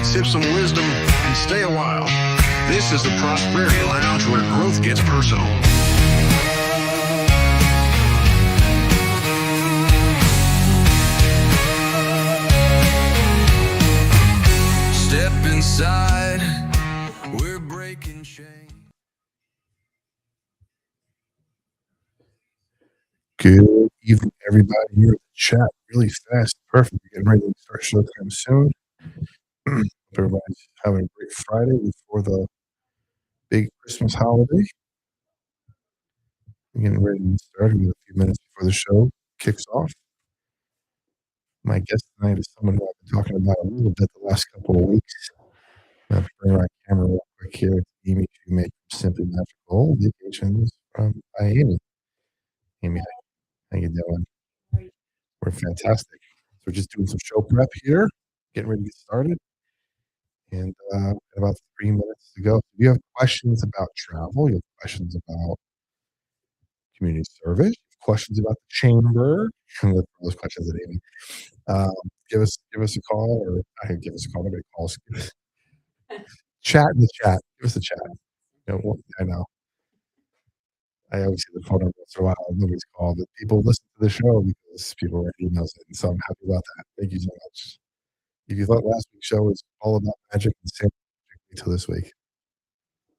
sip some wisdom, and stay a while. This is the Prosperity Lounge, where growth gets personal. Step inside, we're breaking chains. Good evening, everybody. Here in the chat, really fast, perfect. We're getting ready to start showtime soon. Hope everybody's having a great Friday before the big Christmas holiday. We're getting ready to get started in a few minutes before the show kicks off. My guest tonight is someone who I've been talking about a little bit the last couple of weeks. I'm going to bring my camera real quick here. It's Amy Shewmake from Simply Magical Vacations by Amy. Amy, how you doing? We're fantastic. So we're just doing some show prep here, getting ready to get started. And about 3 minutes to go. If you have questions about travel, you have questions about community service, you have questions about the chamber, and look for those questions at Amy. Give us a call, or I can give us a call. Nobody calls. Chat in the chat. Give us a chat. I know. I always see the phone number once in a while. Nobody's called, but people listen to the show because people write emails in. So I'm happy about that. Thank you so much. If you thought last week's show was all about magic and same until this week.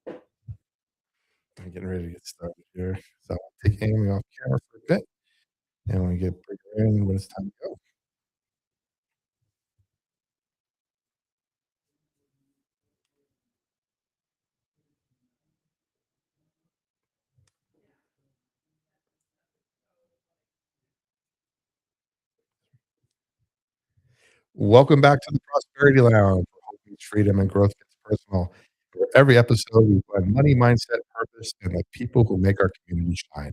I'm getting ready to get started here. So I'll take Amy off camera for a bit. And when we bring her in when it's time to go. Welcome back to the Prosperity Lounge, where hope meets freedom and growth gets personal. For every episode, we blend money, mindset, purpose, and the people who make our community shine.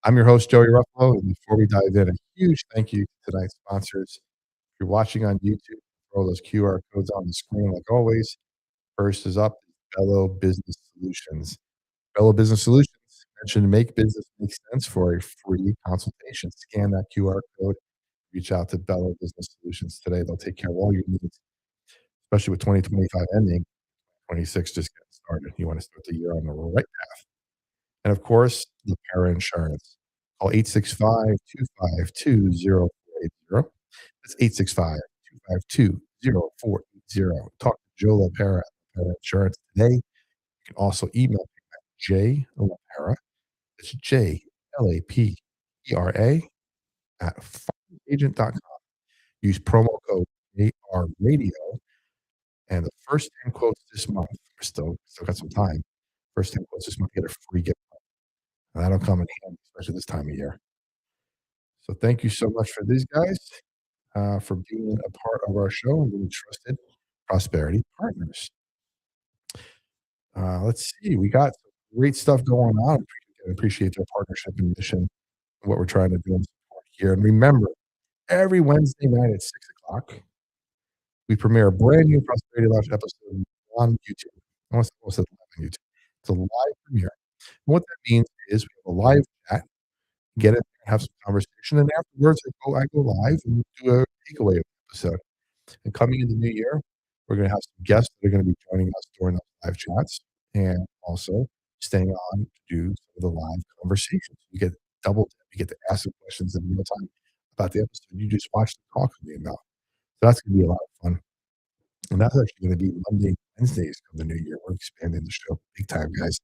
I'm your host, Joey Ruffalo, and before we dive in, a huge thank you to tonight's sponsors. If you're watching on YouTube, throw those QR codes on the screen like always. First is up, Bello Business Solutions. Bello Business Solutions mentioned Make Business Make Sense for a free consultation. Scan that QR code. Reach out to Bello Business Solutions today. They'll take care of all your needs, especially with 2025 ending, 26 just getting started. You want to start the year on the right path. And of course, the Para Insurance. Call 865-252-0480. That's 865-252-0480. Talk to Joe LaPera at Para Insurance today. You can also email him at jlapera. It's JLAPERA at agent.com. Use promo code ARRadio, and the first 10 quotes this month, we're still got some time. First 10 quotes this month, get a free gift. And that'll come in handy, especially this time of year. So thank you so much for these guys for being a part of our show and being trusted prosperity partners. Let's see. We got some great stuff going on. I appreciate their partnership and mission and what we're trying to do and support here. And remember, every Wednesday night at 6 o'clock, we premiere a brand new Prosperity Lounge episode on YouTube. I want to say live on YouTube. It's a live premiere. And what that means is we have a live chat, get it, have some conversation, and afterwards I go live and do a takeaway episode. And coming in the new year, we're going to have some guests that are going to be joining us during those live chats and also staying on to do some of the live conversations. You get double dip. You get to ask some questions in real time about the episode you just watched the talk with me about. So that's going to be a lot of fun. And that's actually going to be Monday and Wednesdays of the new year. We're expanding the show big time, guys.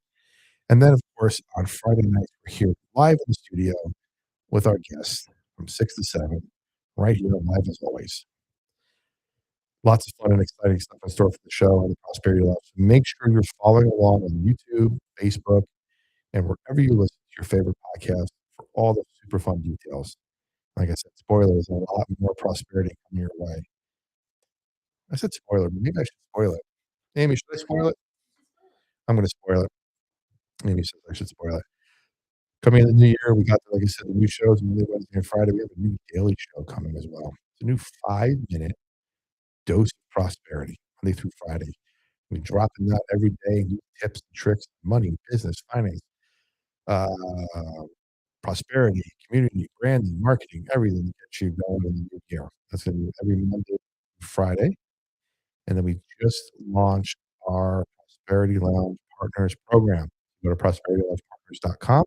And then, of course, on Friday nights, we're here live in the studio with our guests from 6 to 7, right here live as always. Lots of fun and exciting stuff in store for the show and the Prosperity Lounge. So make sure you're following along on YouTube, Facebook, and wherever you listen to your favorite podcast for all the super fun details. Like I said, spoilers, a lot more prosperity coming your way. I said spoiler, but maybe I should spoil it. Amy, should I spoil it? I'm going to spoil it. Amy says I should spoil it. Coming in the new year, we got, like I said, the new shows Monday, Wednesday, and Friday. We have a new daily show coming as well. It's a new 5-minute dose of prosperity, Monday through Friday. We drop in that every day, new tips and tricks, money, business, finance, prosperity, community, branding, marketing, everything to get you going in the new year. That's going to be every Monday through Friday. And then we just launched our Prosperity Lounge Partners program. Go to prosperityloungepartners.com,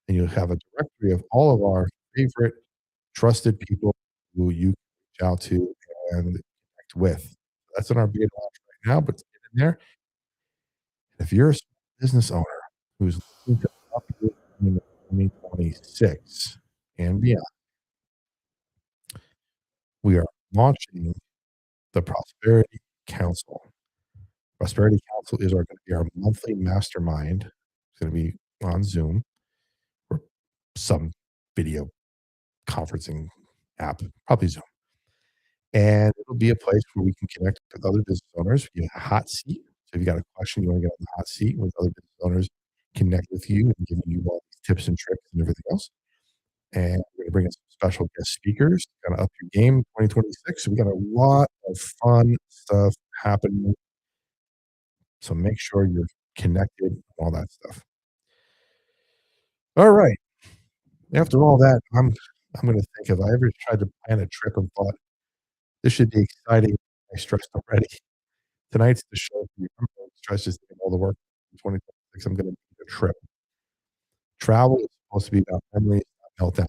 and you'll have a directory of all of our favorite trusted people who you can reach out to and connect with. That's in our beta launch right now, but to get in there, if you're a small business owner who's looking to up your game in 2026 and beyond, we are launching the Prosperity Council. Prosperity Council is going to be our monthly mastermind. It's going to be on Zoom or some video conferencing app, probably Zoom. And it'll be a place where we can connect with other business owners. You have a hot seat. So if you got a question, you want to get on the hot seat with other business owners, connect with you and give you all these tips and tricks and everything else. And we're going to bring in some special guest speakers to kind of up your game in 2026. So we got a lot of fun stuff happening. So make sure you're connected and all that stuff. All right. After all that, I'm going to think, if I ever tried to plan a trip and thought this should be exciting, I stressed already. Tonight's the show for you. I'm stressed just thinking all the work in 2026. I'm going to do a trip. Travel is supposed to be about memories, not meltdowns.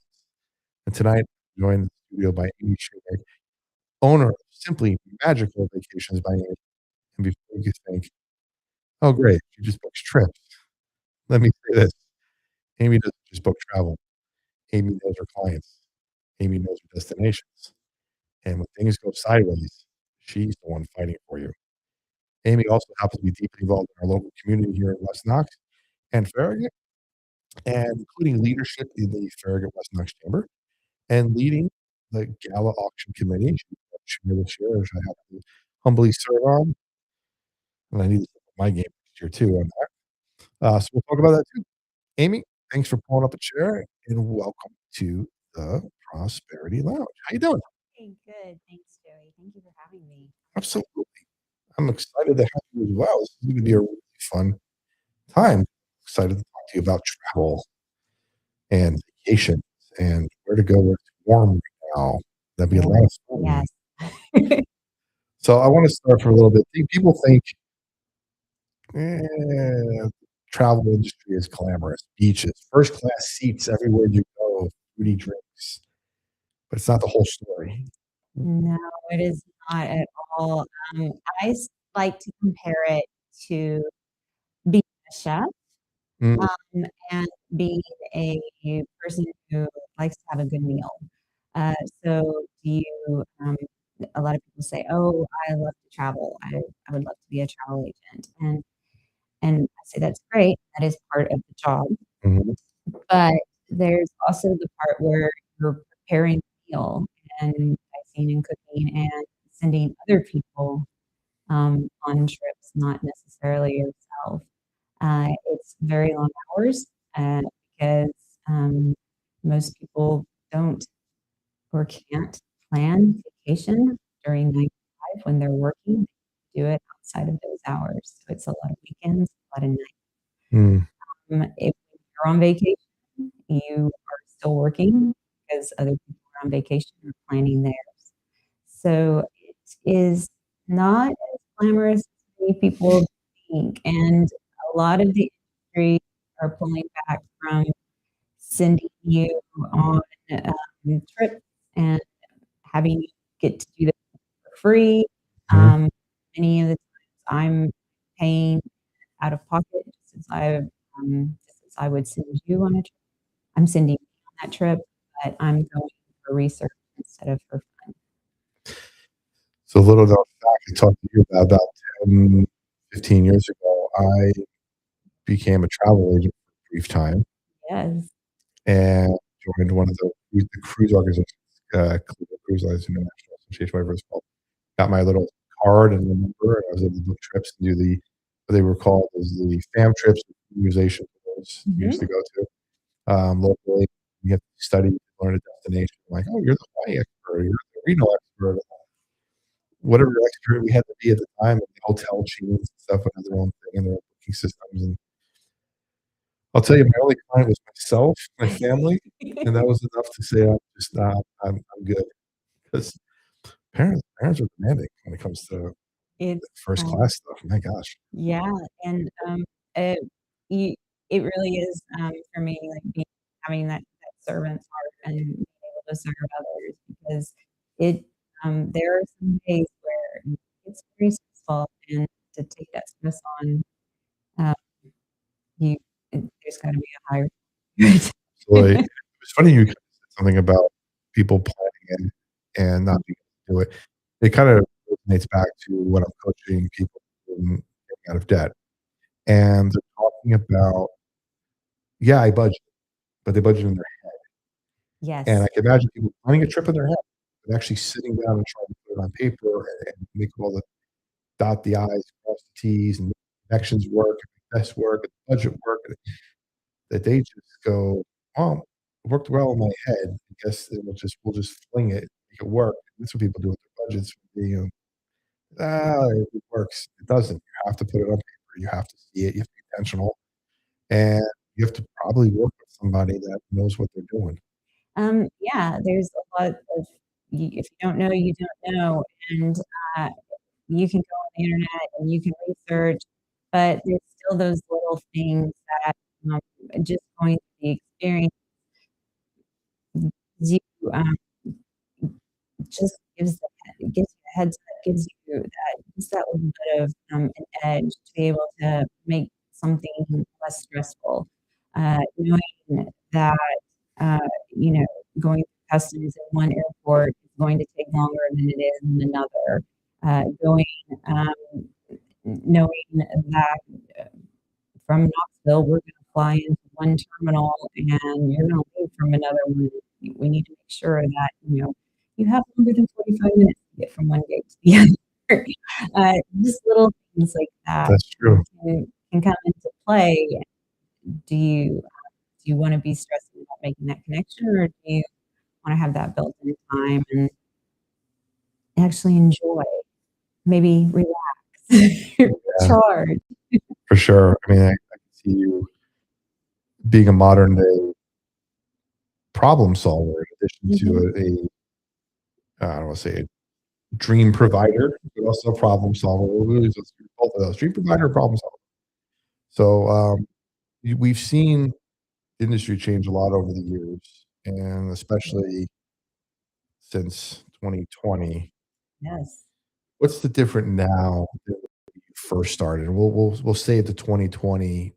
And tonight, I'm joined in the studio by Amy Shewmake, owner of Simply Magical Vacations by Amy. And before you think, oh, great, she just books trips. Let me say this. Amy doesn't just book travel. Amy knows her clients. Amy knows her destinations. And when things go sideways, she's the one fighting for you. Amy also happens to be deeply involved in our local community here in West Knox and Farragut, and including leadership in the Farragut West Knox Chamber and leading the Gala Auction Committee. She's chair this year, which I have to humbly serve on. And I need to step up my game next year too on that. So we'll talk about that too. Amy, thanks for pulling up a chair and welcome to the Prosperity Lounge. How you doing? Hey, good. Thanks, Joey. Thank you for having me. Absolutely. I'm excited to have you as well. This is going to be a really fun time. Excited to talk to you about travel and vacations and where to go where it's warm right now. That'd be a lot of fun. Yes. So I want to start for a little bit. People think travel industry is glamorous. Beaches, first class seats everywhere you go, fruity drinks. But it's not the whole story. No, it is not at all. I like to compare it to being a chef, Mm, and being a person who likes to have a good meal. So do you, a lot of people say, "Oh, I love to travel. I would love to be a travel agent." And I say that's great. That is part of the job. mhm, But there's also the part where you're preparing the meal and dicing and cooking and sending other people, on trips, not necessarily yourself. It's very long hours, because, most people don't or can't plan vacation during 9 to 5 when they're working. They do it outside of those hours. So it's a lot of weekends, a lot of nights. mm, If you're on vacation, you are still working because other people are on vacation or planning theirs. So it is not as glamorous as many people think, and a lot of the industry are pulling back from sending you on, trips and having you get to do that for free. mhm. Many of the times I'm paying out of pocket just as I would send you on a trip. I'm sending you on that trip, but I'm going for research instead of for fun. So a little known fact I talked to you about 10, 15 years ago. I became a travel agent for a brief time Yes. and joined one of the cruise organizations, Cruise Lines International Association, whatever it's called. Got my little card and the number, and I was able to book trips and do what they were called as the fam trips, immunization tours we used to go to locally. You have to study, learn a destination. Like, oh, you're the Hawaii expert, you're the Reno expert, whatever expert we had to be at the time. And the hotel chains and stuff would have their own thing and their own booking systems. And I'll tell you, my only client was myself, my family, and that was enough to say I'm just not. I'm good because parents are demanding when it comes to It's, First class stuff. My gosh. yeah, and, it you it really is, for me, like, having that servant's heart and being able to serve others because it, there are some days where it's very stressful, and to take that stress on, uh, you there's gotta be a higher Absolutely. It was funny you said something about people planning and not being able to do it. It kind of resonates back to when I'm coaching people in getting out of debt, and they're talking about, yeah, I budget, but they budget in their and Yes. I can imagine people planning a trip in their head, but actually sitting down and trying to put it on paper and make all the dot the i's, cross the t's, and connections work, and this work, and budget work, and that they just go, "Well, it worked well in my head. I guess we'll just fling it, make it work." That's what people do with their budgets. It works. It doesn't. You have to put it on paper. You have to see it. You have to be intentional, and you have to probably work with somebody that knows what they're doing. Yeah, there's a lot of if you don't know, you don't know, and, uh, you can go on the internet and you can research, but there's still those little things that, um, just going through the experience gives you, just gives you a heads up, gives you that just that little bit of, an edge to be able to make something less stressful. Knowing that, uh, you know, going through customs in one airport is going to take longer than it is in another. Going, knowing that from Knoxville, we're gonna fly into one terminal and you're gonna leave from another one. We need to make sure that, you have longer than 45 minutes to get from one gate to the other. Just little things like that That's true. can come into play. Do you wanna be stressing about making that connection, or do you wanna have that built-in time and actually enjoy, maybe relax, Yeah, recharge? for sure. I mean, I can see you being a modern day problem solver in addition Mhm. to I don't wanna say a dream provider, but also a problem solver. Let's do both of those, dream provider, problem solver. So, we've seen industry change a lot over the years, and especially since 2020. Yes. What's the different now than when you first started? We'll save the 2020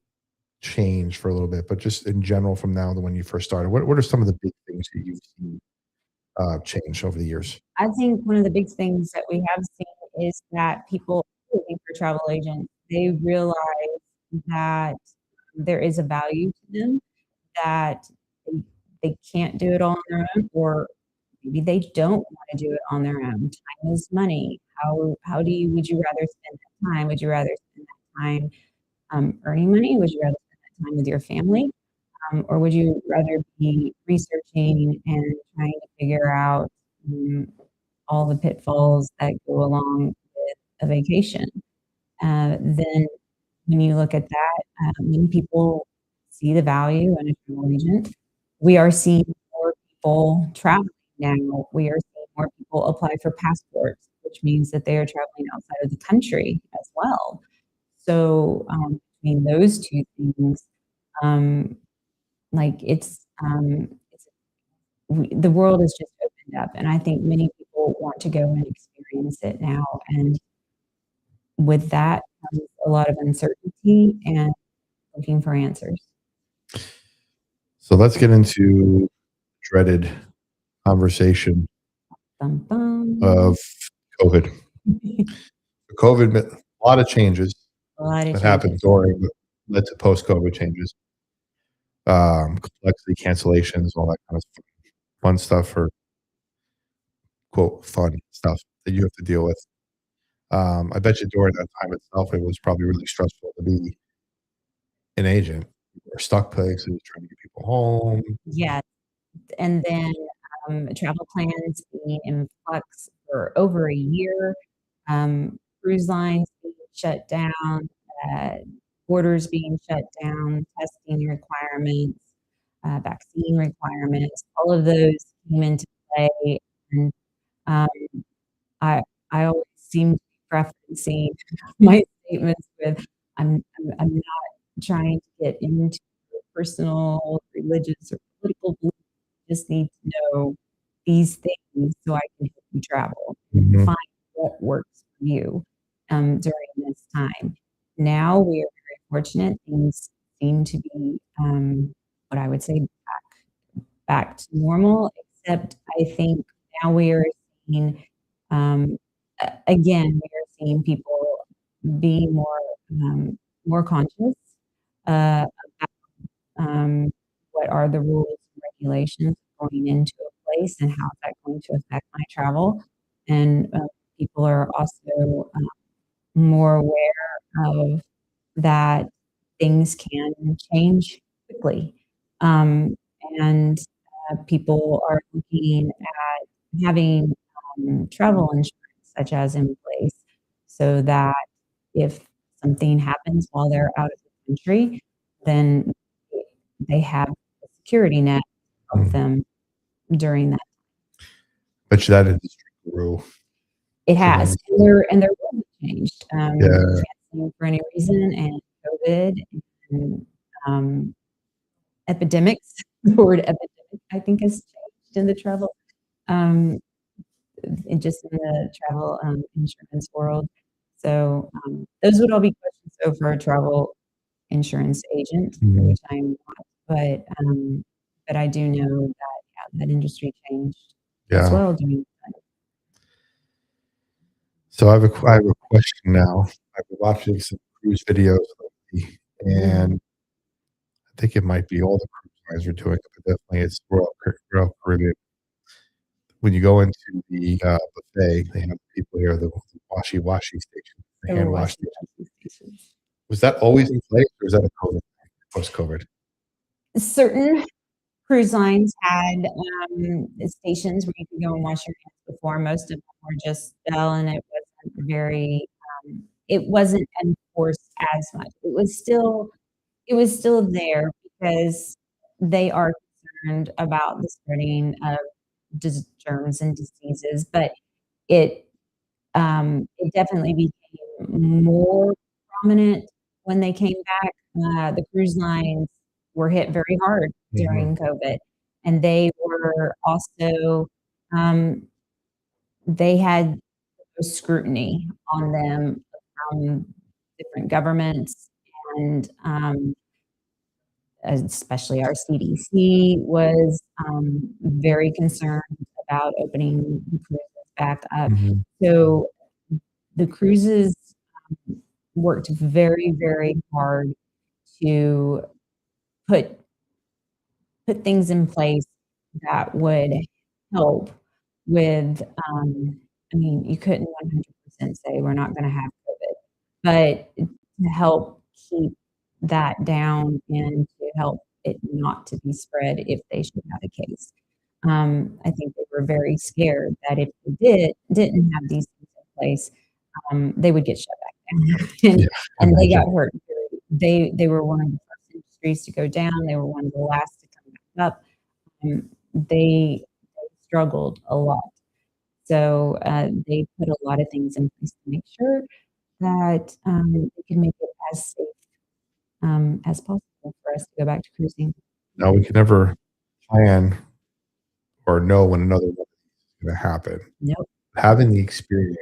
change for a little bit, but just in general from now to when you first started, what are some of the big things that you've seen, change over the years? I think one of the big things that we have seen is that people looking for travel agents, they realize that there is a value to them, that they they can't do it all on their own, or maybe they don't wanna do it on their own. Time is money. How do you would you rather spend that time? Would you rather spend that time, earning money? Would you rather spend that time with your family? Or would you rather be researching and trying to figure out, all the pitfalls that go along with a vacation? Then when you look at that, many people see the value in a travel agent. We are seeing more people traveling now. We are seeing more people apply for passports, which means that they are traveling outside of the country as well. So, between those 2 things, um, like, it's the world has just opened up, and I think many people want to go and experience it now, and with that comes a lot of uncertainty and looking for answers. So let's get into dreaded conversation Bum, bum. of COVID. COVID meant a lot of changes A lot of that happened changes. during that led to post-COVID changes, complexity, cancellations, all that kind of fun stuff for quote "fun stuff" that you have to deal with. I bet you during that time itself, it was probably really stressful to be an agent. You were stuck places, trying to get people home. Yes, and then, travel plans being in flux for over a year, cruise lines being shut down, uh, borders being shut down, testing requirements, vaccine requirements, all of those came into play, and, um, I I always seem to be prefacing my statements with, I'm not trying to get into your personal, religious, or political beliefs. I just need to know these things so I can help you travel and Mhm. find what works for you during this time. Now we are very fortunate. Things seem to be what I would say back to normal, except I think now we are seeing, again, we are seeing people being more conscious about what are the rules and regulations going into a place and how is that going to affect my travel. And people are also more aware of that things can change quickly. Um, and people are looking at having travel insurance, such as in place, so that if something happens while they're out of the country, then they have a security net to help Mm. them during that. Bet you that industry grew It has, tremendously. and their rules have changed. You Yeah. can't sue for any reason, and COVID and epidemics, the word epidemic, I think, has changed in the travel, um, just in the travel insurance world. So those would all be questions though for a travel insurance agent, Mhm. which I'm not. But I do know that that industry changed as Yeah. well during that time. So I have a question now. I've been watching some cruise videos lately, and I think it might be all the cruise lines are doing it, but definitely it's Royal Caribbean. When you go into the buffet, they have people here, the washi station, the There hand were wash Washington station. stations. Was that always in place, or is that a COVID thing, post-COVID? Certain cruise lines had stations where you could go and wash your hands before. Most of them were just Bell, and it wasn't enforced as much. It was still there because they are concerned about the spreading of germs and diseases, but it it definitely became more prominent when they came back. The cruise lines were hit very hard Mhm. during COVID, and they were also um, they had scrutiny on them from different governments and especially our CDC was very concerned about opening the cruises back up. Mhm. So the cruises worked very, very hard to put things in place that would help with, I mean, you couldn't 100% say we're not gonna have COVID, but to help keep that down and to help it not to be spread if they should have a case. I think they were very scared that if they didn't have these things in place, they would get shut back down, Yeah, I and they got imagine. hurt. They were one of the first industries to go down. They were one of the last to come back up. They struggled a lot. So they put a lot of things in place to make sure that they can make it as safe as possible for us to go back to cruising. Now we can never plan or know when another one is gonna happen. Nope. Having the experience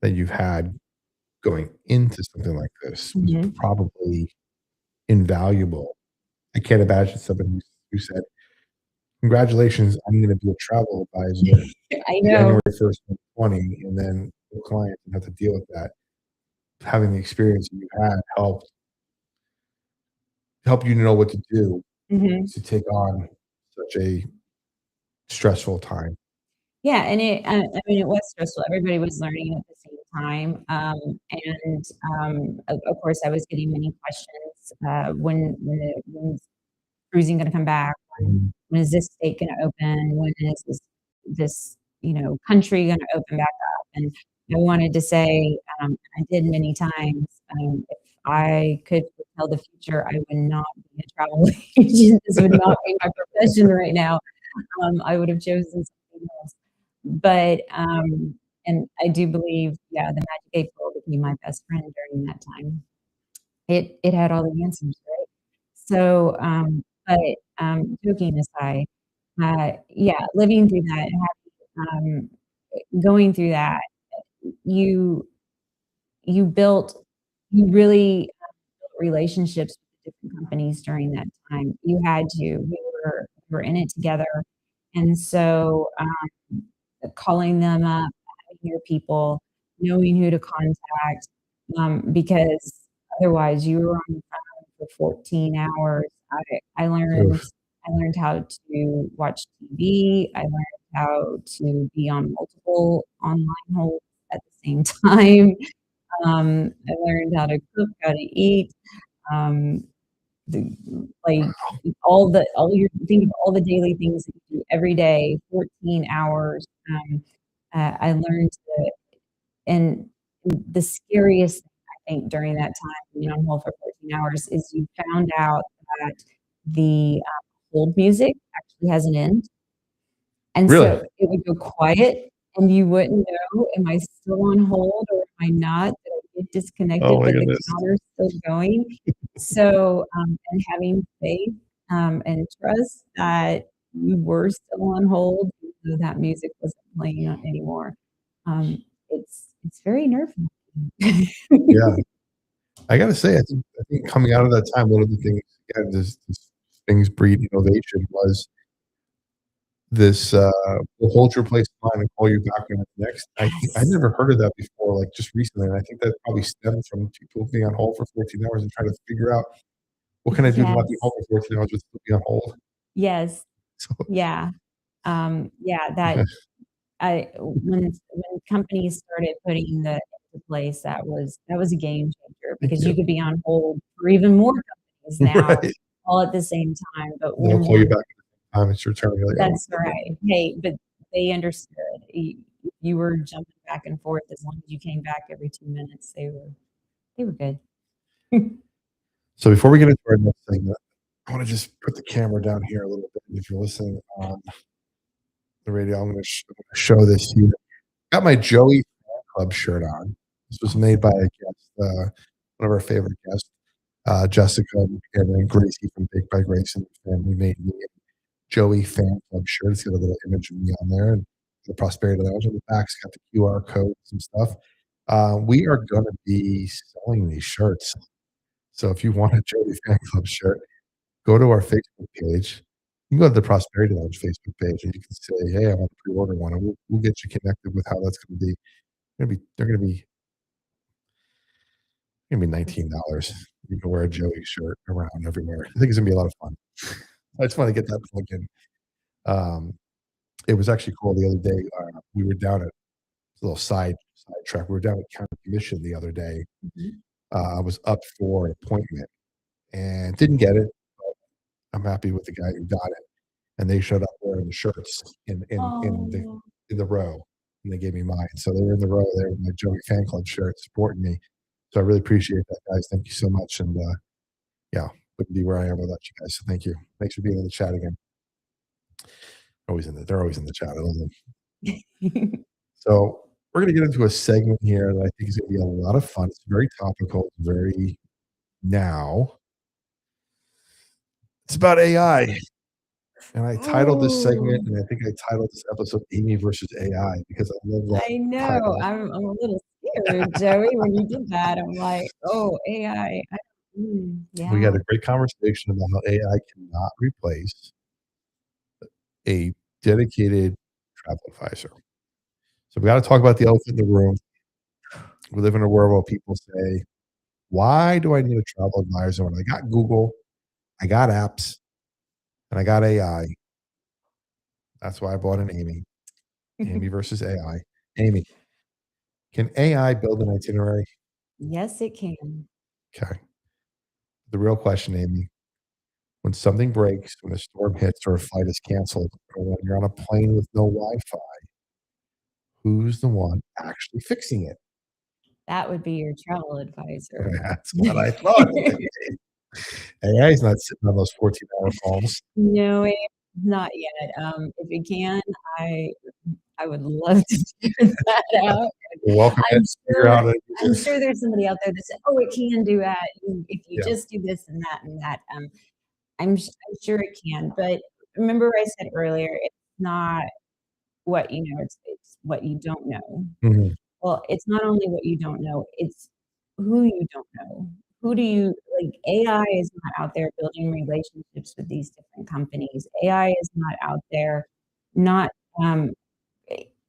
that you've had going into something like this was Mhm. probably invaluable. I can't imagine somebody who said, "Congratulations, I'm gonna be a travel advisor I know. January 1st, 2020," and then the client didn't have to deal with that. Having the experience that you had helped you know what to do Mhm. to take on such a stressful time. Yeah, and I mean, it was stressful. Everybody was learning at the same time, and of course, I was getting many questions. When's cruising going to come back? Mhm. When is this state going to open? When is this country going to open back up? And I wanted to say, I did many times. If I could tell the future, I would not be a travel agent. This would not be my profession right now. I would have chosen something else. But And I do believe, yeah, the Magic 8 Ball became my best friend during that time. It had all the answers, right? So, but, joking aside, yeah, living through that, going through that, you you built you really, built relationships with the different companies during that time. You had to. We were in it together, and so, calling them up, having your people, knowing who to contact, because otherwise you were on the phone for 14 hours. I learned Oof. I learned how to watch TV. I learned how to be on multiple online holds at the same time. I learned how to cook, how to eat, um, the like, all your think of all the daily things that you do every day, 14 hours. I learned to and the scariest thing I think during that time being on hold for 14 hours is you found out that the, hold music actually has an end. And Really? so it would go quiet, and you wouldn't know, am I still on hold or am I not? Did I get Oh disconnected, my but the goodness. counter's still going? So, and having faith, and trust that you were still on hold, even though that music wasn't playing anymore. It's very nerve-wracking. Yeah. I gotta say, I think coming out of that time, one of the things, again, this things breed innovation was this, "We'll hold your place in line and call you back when it's next." I Yes. never heard of that before, like, just recently, and I think that probably stems from people being on hold for 14 hours and trying to figure out, "What can I do to not be Yes. hold for 14 hours but still be on hold?" Yes. So Yeah. Yeah, that when companies started putting that into place, that was a game changer Thank because you you. could be on hold for even more companies now Right. all at the same time, but They'll when call you one back at the time it's your turn, you're like, "Oh, that's okay." right. Hey, but they understood. You were jumping back and forth as long as you came back every 2 minutes, they were good. So before we get into our next segment, I wanna just put the camera down here a little bit. If you're listening on the radio, I'm gonna show this to you. Got my Joey Fan Club shirt on. This was made by a guest, one of our favorite guests, Jessica and Gracie from Baked by Grace and family made me a Joey Fan Club shirt. It's got a little image of me on there and the Prosperity Lounge on the back's got the QR code and some stuff. We are gonna be selling these shirts. So if you want a Joey Fan Club shirt, go to our Facebook page. You can go to the Prosperity Lounge Facebook page and you can say, "Hey, I want to pre-order one," and we'll get you connected with how that's gonna be. They're gonna be $19. You can wear a Joey shirt around everywhere. I think it's gonna be a lot of fun. I just wanna get that plug in. Um, it was actually cool the other day, we were down at a little sidetrack. We were down at county commission the other day. Mhm. I was up for an appointment and didn't get it, but I'm happy with the guy who got it, and they showed up wearing the shirts Oh. in the row, and they gave me mine. So they were in the row there with my Joey Fan Club shirt supporting me. So I really appreciate that, guys. Thank you so much, and, yeah, wouldn't be where I am without you guys, so thank you. Thanks for being in the chat again. They're always in the chat, I love them. So, we're gonna get into a segment here that I think is gonna be a lot of fun. It's very topical, it's very now. It's about AI, and I titled this segment, Ooh. and I think I titled this episode "Amy versus AI" because I love that I know. title. I'm a little scared, Joey, when you did that. I'm like, "Oh, AI." We Yeah. had a great conversation about how AI cannot replace a dedicated travel advisor. So we gotta talk about the elephant in the room. We live in a world where people say, "Why do I need a travel advisor when I got Google, I got apps, and I got AI?" That's why I bought an Amy. Amy versus AI. Amy, can AI build an itinerary? Yes, it can. Okay. The real question, Amy, when something breaks, when a storm hits or a flight is canceled, or when you're on a plane with no Wi-Fi, who's the one actually fixing it? That would be your travel advisor. That's what I thought. AI is not sitting on those 14-hour calls. No, not yet. If it can, I I would love to figure that out. You're welcome I'm to figure out how to do I'm this. sure there's somebody out there that said, "Oh, it can do that if you Yeah. just do this and that and that." I'm sure it can, but remember I said earlier, it's not what you know, it's what you don't know. Mhm. Well, it's not only what you don't know, it's who you don't know. Who do you like, AI is not out there building relationships with these different companies. AI is not out there not,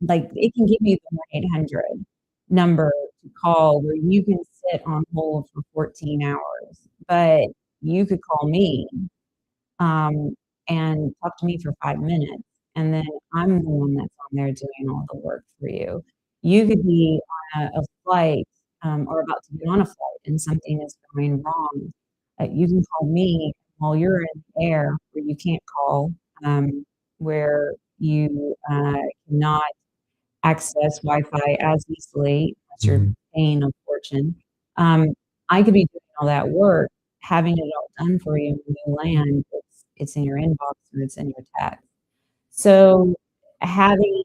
like, it can give you the 1-800 number to call where you can sit on hold for 14 hours, but you could call me um, and talk to me for 5 minutes, and then I'm the one that's on there doing all the work for you. You could be on a flight, or about to get on a flight and something is going wrong. You can call me while you're in the air where you can't call, where you cannot access Wi-Fi as easily unless you're Mhm. paying a fortune. Um, I could be doing all that work, having it all done for you when you land. It's in your inbox or it's in your text. So having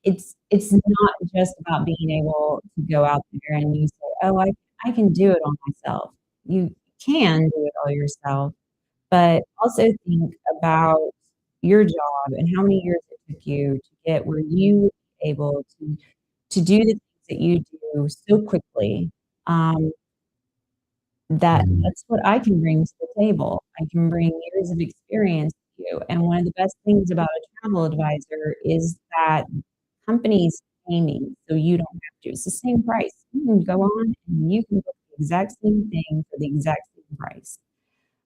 it's not just about being able to go out there and you say, "Oh, I can do it all myself." You can do it all yourself, but also think about your job and how many years it took you to get where you would be able to do the things that you do so quickly. Um, Mhm. that's what I can bring to the table. I can bring years of experience to you, and one of the best things about a travel advisor is that companies pay me, so you don't have to. It's the same price. You can go on and you can book the exact same thing for the exact same price,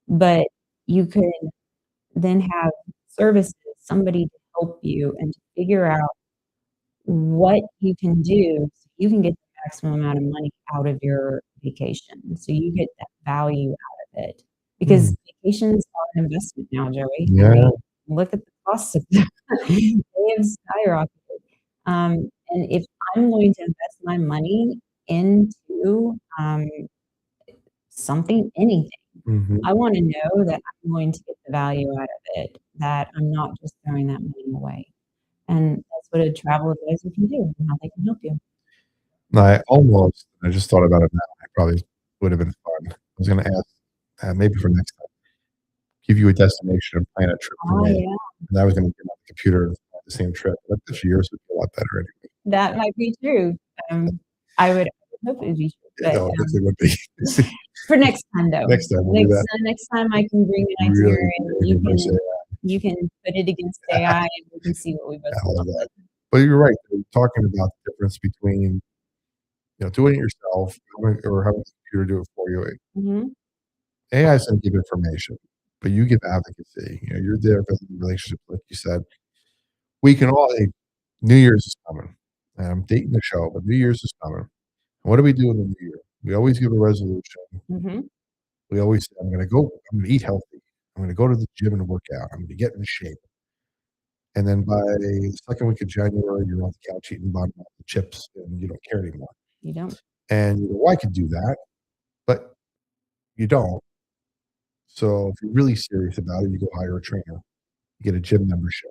but you could then have services, somebody to help you and to figure out what you can do so you can get the maximum amount of money out of your vacation. So you get that value out of it. Because Mm. vacations are an investment now, Joey. I Yeah. mean, look at the costs of them. They have skyrocketed. And if I'm going to invest my money into something, anything, Mhm. I wanna know that I'm going to get the value out of it, that I'm not just throwing that money away, and that's what a travel advisor can do and how they can help you. I just thought about it now. I probably would have been fun. I was gonna ask, maybe for next time, give you a destination and plan a trip for Oh, me, yeah, and I was gonna get on the computer and plan the same trip. But this yours would be a lot better anyway. that might be true. Um, I would hope it would be true, Yeah, but, no, it definitely would be. for next time, though. Next time, we'll do that. Next time I can bring an Really, itinerary and really embrace AI. you can put it against AI and we can see what we both I come love up that. with. But you're right, you're talking about the difference between, doing it yourself having the computer do it for you. Mhm. AI is gonna give information, but you give advocacy. You're there building relationships, like you said. We can all hey, New Year's is coming. And I'm dating the show, but New Year's is coming. What do we do in the new year? We always give a resolution. Mhm. We always say, I'm gonna eat healthy. I'm gonna go to the gym and work out. I'm gonna get in shape. And then by the second week of January, you're on the couch eating bottom of the chips and you don't care anymore. You don't. And you go, well, I could do that, but you don't. So if you're really serious about it, you go hire a trainer, you get a gym membership.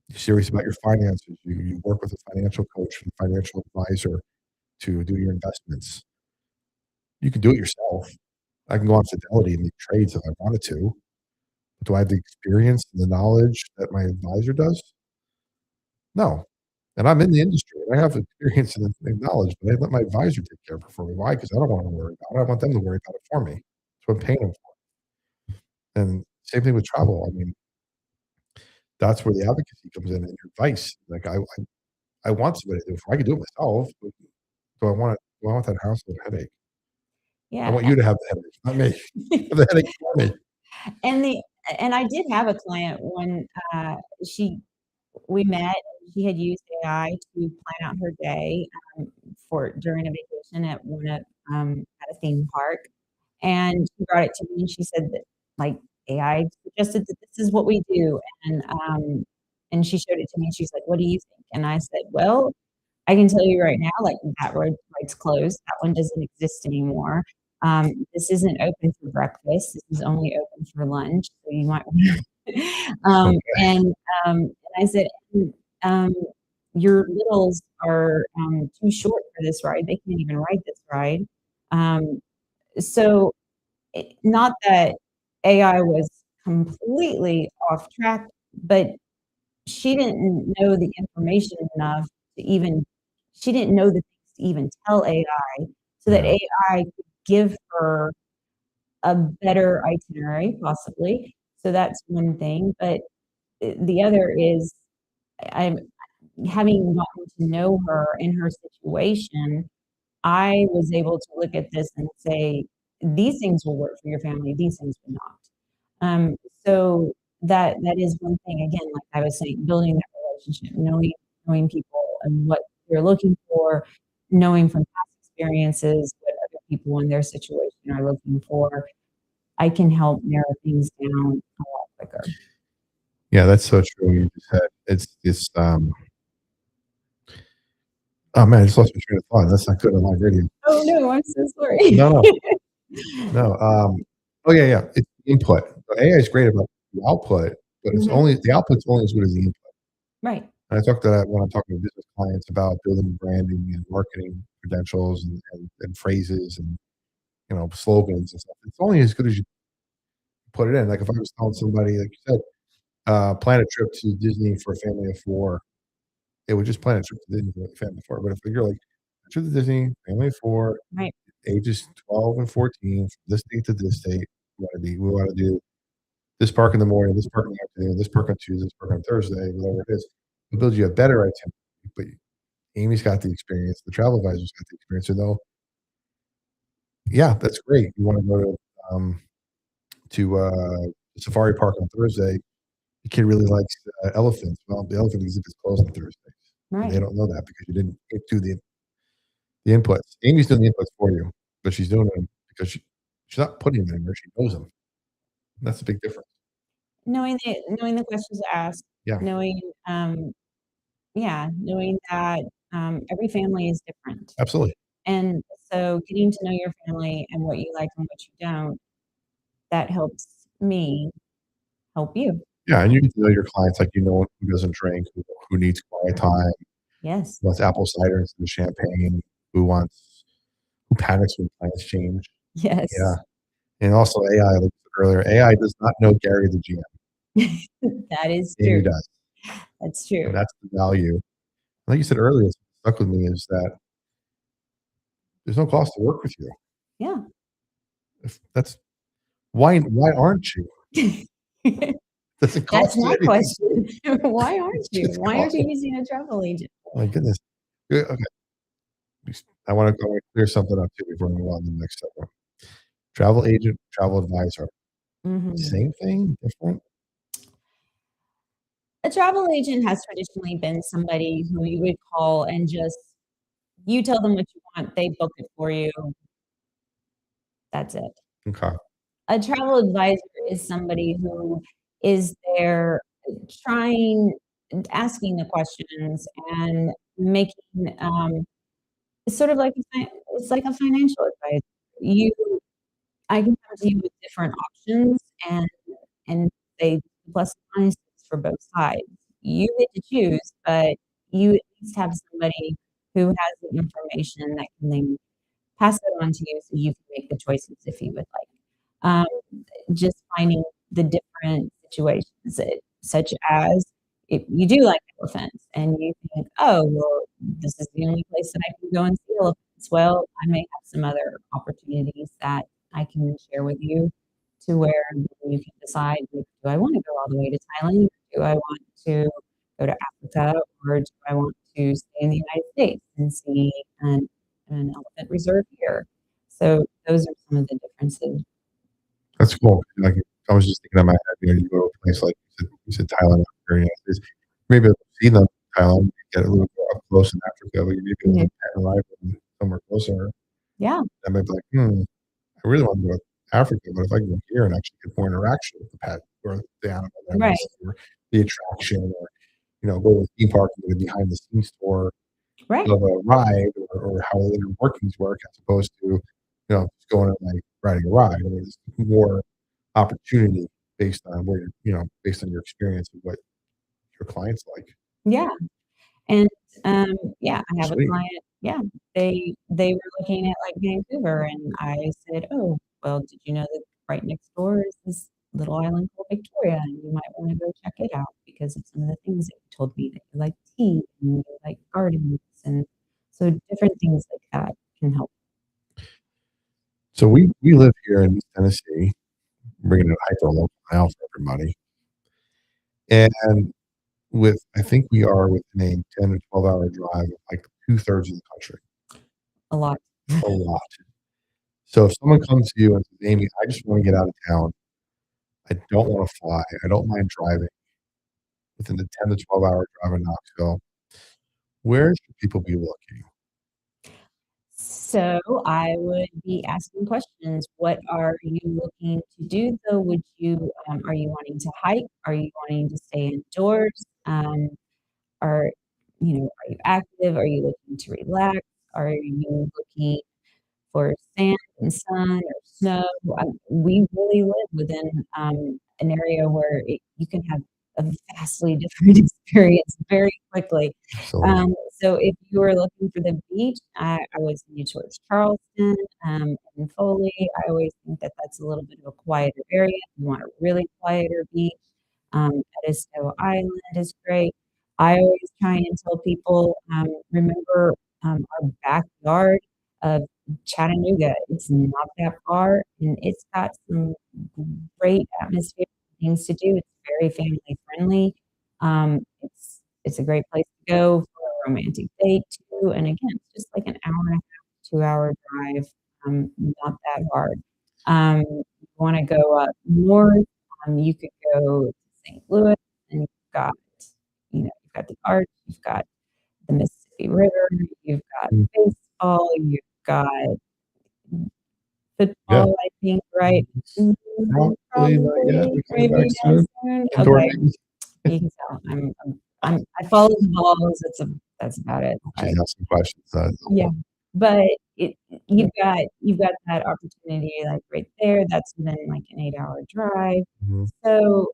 You're serious about your finances, you work with a financial coach and financial advisor to do your investments. You can do it yourself. I can go on Fidelity and make trades if I wanted to. But do I have the experience and the knowledge that my advisor does? No. And I'm in the industry and I have experience and knowledge, but I let my advisor take care of it for me. Why? Because I don't want to worry about it. I want them to worry about it for me. So I'm paying them for it. And same thing with travel. I mean, that's where the advocacy comes in and your advice. Like I want somebody to do it for. I can do it myself, but do I want that hassle and headache? I Yeah. want you to have the headache, not me. Have the headache for me. And the and I did have a client when, she we met, she had used AI to plan out her day, for during a vacation at at a theme park, and she brought it to me and she said that, like, AI suggested that this is what we do, and she showed it to me and she's like, "What do you think?" And I said, "Well, I can tell you right now, like, that road's closed, that one doesn't exist anymore. This isn't open for breakfast, this is only open for lunch, so you might wanna" um, Okay. and, um, and I said, um your littles are too short for this ride. They can't even ride this ride. Um, so, not that AI was completely off track, but she didn't know the information enough to even she didn't know the things to even tell AI so that Yeah. AI could give her a better itinerary, possibly. So that's one thing, but the other is I'm having gotten to know her and her situation, I was able to look at this and say, "These things will work for your family, these things will not." So that is one thing, again, like I was saying, building that relationship, knowing people and what they're looking for, knowing from past experiences what other people in their situation are looking for. I can help narrow things down a lot quicker. Yeah, that's so true. You just said it's oh man, I just lost my train of thought. That's not good on live radio. Oh, no, I'm so sorry. No, no, no. Oh yeah, yeah. It's input. AI is great about the output, but it's Mhm. only the output's only as good as the input. Right. And I talk to that when I'm talking to business clients about building branding and marketing credentials and phrases and slogans and stuff. It's only as good as you put it in. Like if I was telling somebody, like you said, plan a trip to Disney for a family of four, it would just plan a trip to Disney for a family of four. But if you're like, trip to Disney, family of four, Right. ages 12 and 14, from this date to this date, we want to do this park in the morning, this park in the afternoon, this park on Tuesday, this park on Thursday, whatever it is. It'll build you a better itinerary. But Amy's got the experience, the travel advisor's got the experience, and they'll, yeah, that's great. You want to go to Safari Park on Thursday. The kid really likes elephants. Well, the elephant exhibit's closed on Thursdays. And they Right. don't know that because you didn't do the inputs. Amy's doing the inputs for you, but she's doing them because she's not putting them anywhere. She knows them. That's a big difference. Knowing the questions to ask, Yeah, knowing, yeah, knowing that, every family is different. absolutely. And so getting to know your family and what you like and what you don't, that helps me help you. Yeah, and you need to know your clients, like who doesn't drink, who needs quiet time, Yes. who wants apple cider instead of champagne, who panics when plans change. Yes. Yeah, and also AI. Like I said earlier, AI does not know Gary the GM. That is Amy true. does, That's and true. that's the value. Like you said earlier, what stuck with me is that there's no cost to work with you. Yeah. If that's why aren't you? Doesn't That's cost you my anything. question. Why aren't you? Just Why aren't cost you using a travel agent? my goodness. Yeah, okay. I want to clear something up too before we move on to the next segment. Travel agent, travel advisor. Mhm. Same thing, different? A travel agent has traditionally been somebody who you would call and just you tell them what you want, they book it for you. That's it. Okay. A travel advisor is somebody who is there trying asking the questions and making, it's sort of like it's like a financial advisor. You I can come to you with different options and say plus and minuses for both sides. You get to choose, but you at least have somebody who has the information that can then pass it on to you so you can make the choices if you would like. Um, just finding the different situations, such as if you do like elephants and you think, oh, well, this is the only place that I can go and see elephants. Well, I may have some other opportunities that I can share with you to where you can decide, like, do I want to go all the way to Thailand? Do I want to go to Africa? Or do I want to stay in the United States and see an elephant reserve here? So those are some of the differences. That's cool. Like, I was just thinking in my head, you go to a place like you said Thailand, or United States. Maybe I've seen them in Thailand, get a little more up close in Africa, but you maybe Mhm. like pet and ride them somewhere closer. Yeah, I might be like, I really want to go to Africa, but if I can go here and actually get more interaction with the pet or the animal that I want right, to see, or the attraction, or go to a theme park and get a behind the scenes tour right. of a ride, or how the inner workings work, as opposed to just going and like riding a ride. I mean, there's more opportunity based on based on your experience and what your clients like. Yeah. And, yeah, I have a Sweet. client, yeah, they were looking at, like, Vancouver, and I said, "Oh, well, did you know that right next door is this little island called Victoria, and you might wanna go check it out because of some of the things that you told me that you like tea and you like gardens," and so different things like that can help. So we live here in East Tennessee, bringing it hyper local now for everybody. And I think we are within a 10 to 12-hour drive of like 2/3 of the country. A lot. A lot. So if someone comes to you and says, Amy, I just want to get out of town. I don't want to fly. I don't mind driving within the 10 to 12-hour drive in Knoxville. Where should people be looking? So I would be asking questions. What are you looking to do though? Are you wanting to hike? Are you wanting to stay indoors? Are, are you active? Are you looking to relax? Are you looking for sand and sun or snow? We really live within an area where you can have a vastly different experience very quickly. So So if you are looking for the beach, I would send you towards Charleston and Foley. I always think that that's a little bit of a quieter area. If you want a really quieter beach, Edisto Island is great. I always try and tell people, remember our backyard of Chattanooga. It's not that far, and it's got some great atmosphere, things to do. It's very family friendly. It's a great place to go for a romantic date too. And again, it's just like an hour and a half, 2 hour drive. Not that hard. You want to go up north, you could go to St. Louis, and you've got the arch, you've got the Mississippi River, you've got mm, baseball, you've got yeah, football, I think, right? probably not yet. Probably, We coming back maybe not soon. soon. Indoor Okay, games. you can tell I follow the balls. That's about it. She's asking questions. Yeah, but you've got that opportunity like right there. That's within like an 8 hour drive. Mhm. So,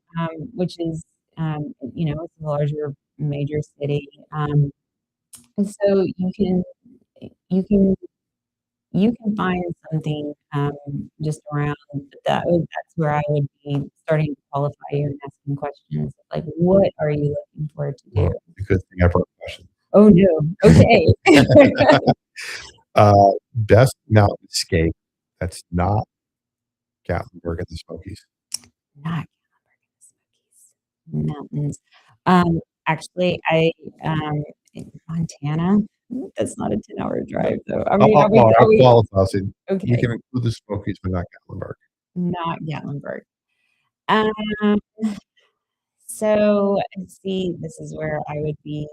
which is, it's a larger major city. And so you can you can find something, just around that's where I would be starting to qualify you and asking questions like, "What are you looking for to do?" Well, you could think I brought questions. "Oh, no. Okay." Best mountain escape that's not Gatlinburg in the Smokies. Not mountains. Actually, in Montana, that's not a 10-hour drive, though. I mean, are I'll we qualify. So we okay, can include the Smokies, but not Gatlinburg. not Gatlinburg. Um, so, let's see, this is where I would be,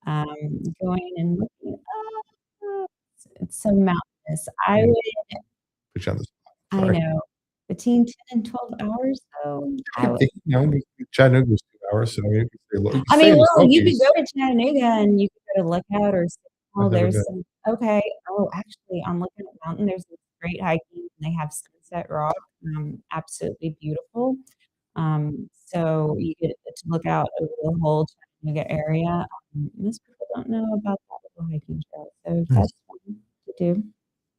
going and looking up. It's so mountainous. Yeah, put you on the spot. I Sorry. know, between 10 and 12 hours, though, I would Chattanooga was 2 hours, so you can I stay mean, in the well, you could Smokies. go to Chattanooga and you could go to Lookout or I've Signal. never There's been. some okay. Oh, actually, on Lookout Mountain, there's this great hiking, and they have Sunset Rock, absolutely beautiful. So you get to look out over the whole Chattanooga area. Most people don't know about that little hiking trail, so Nice. that's fun to do.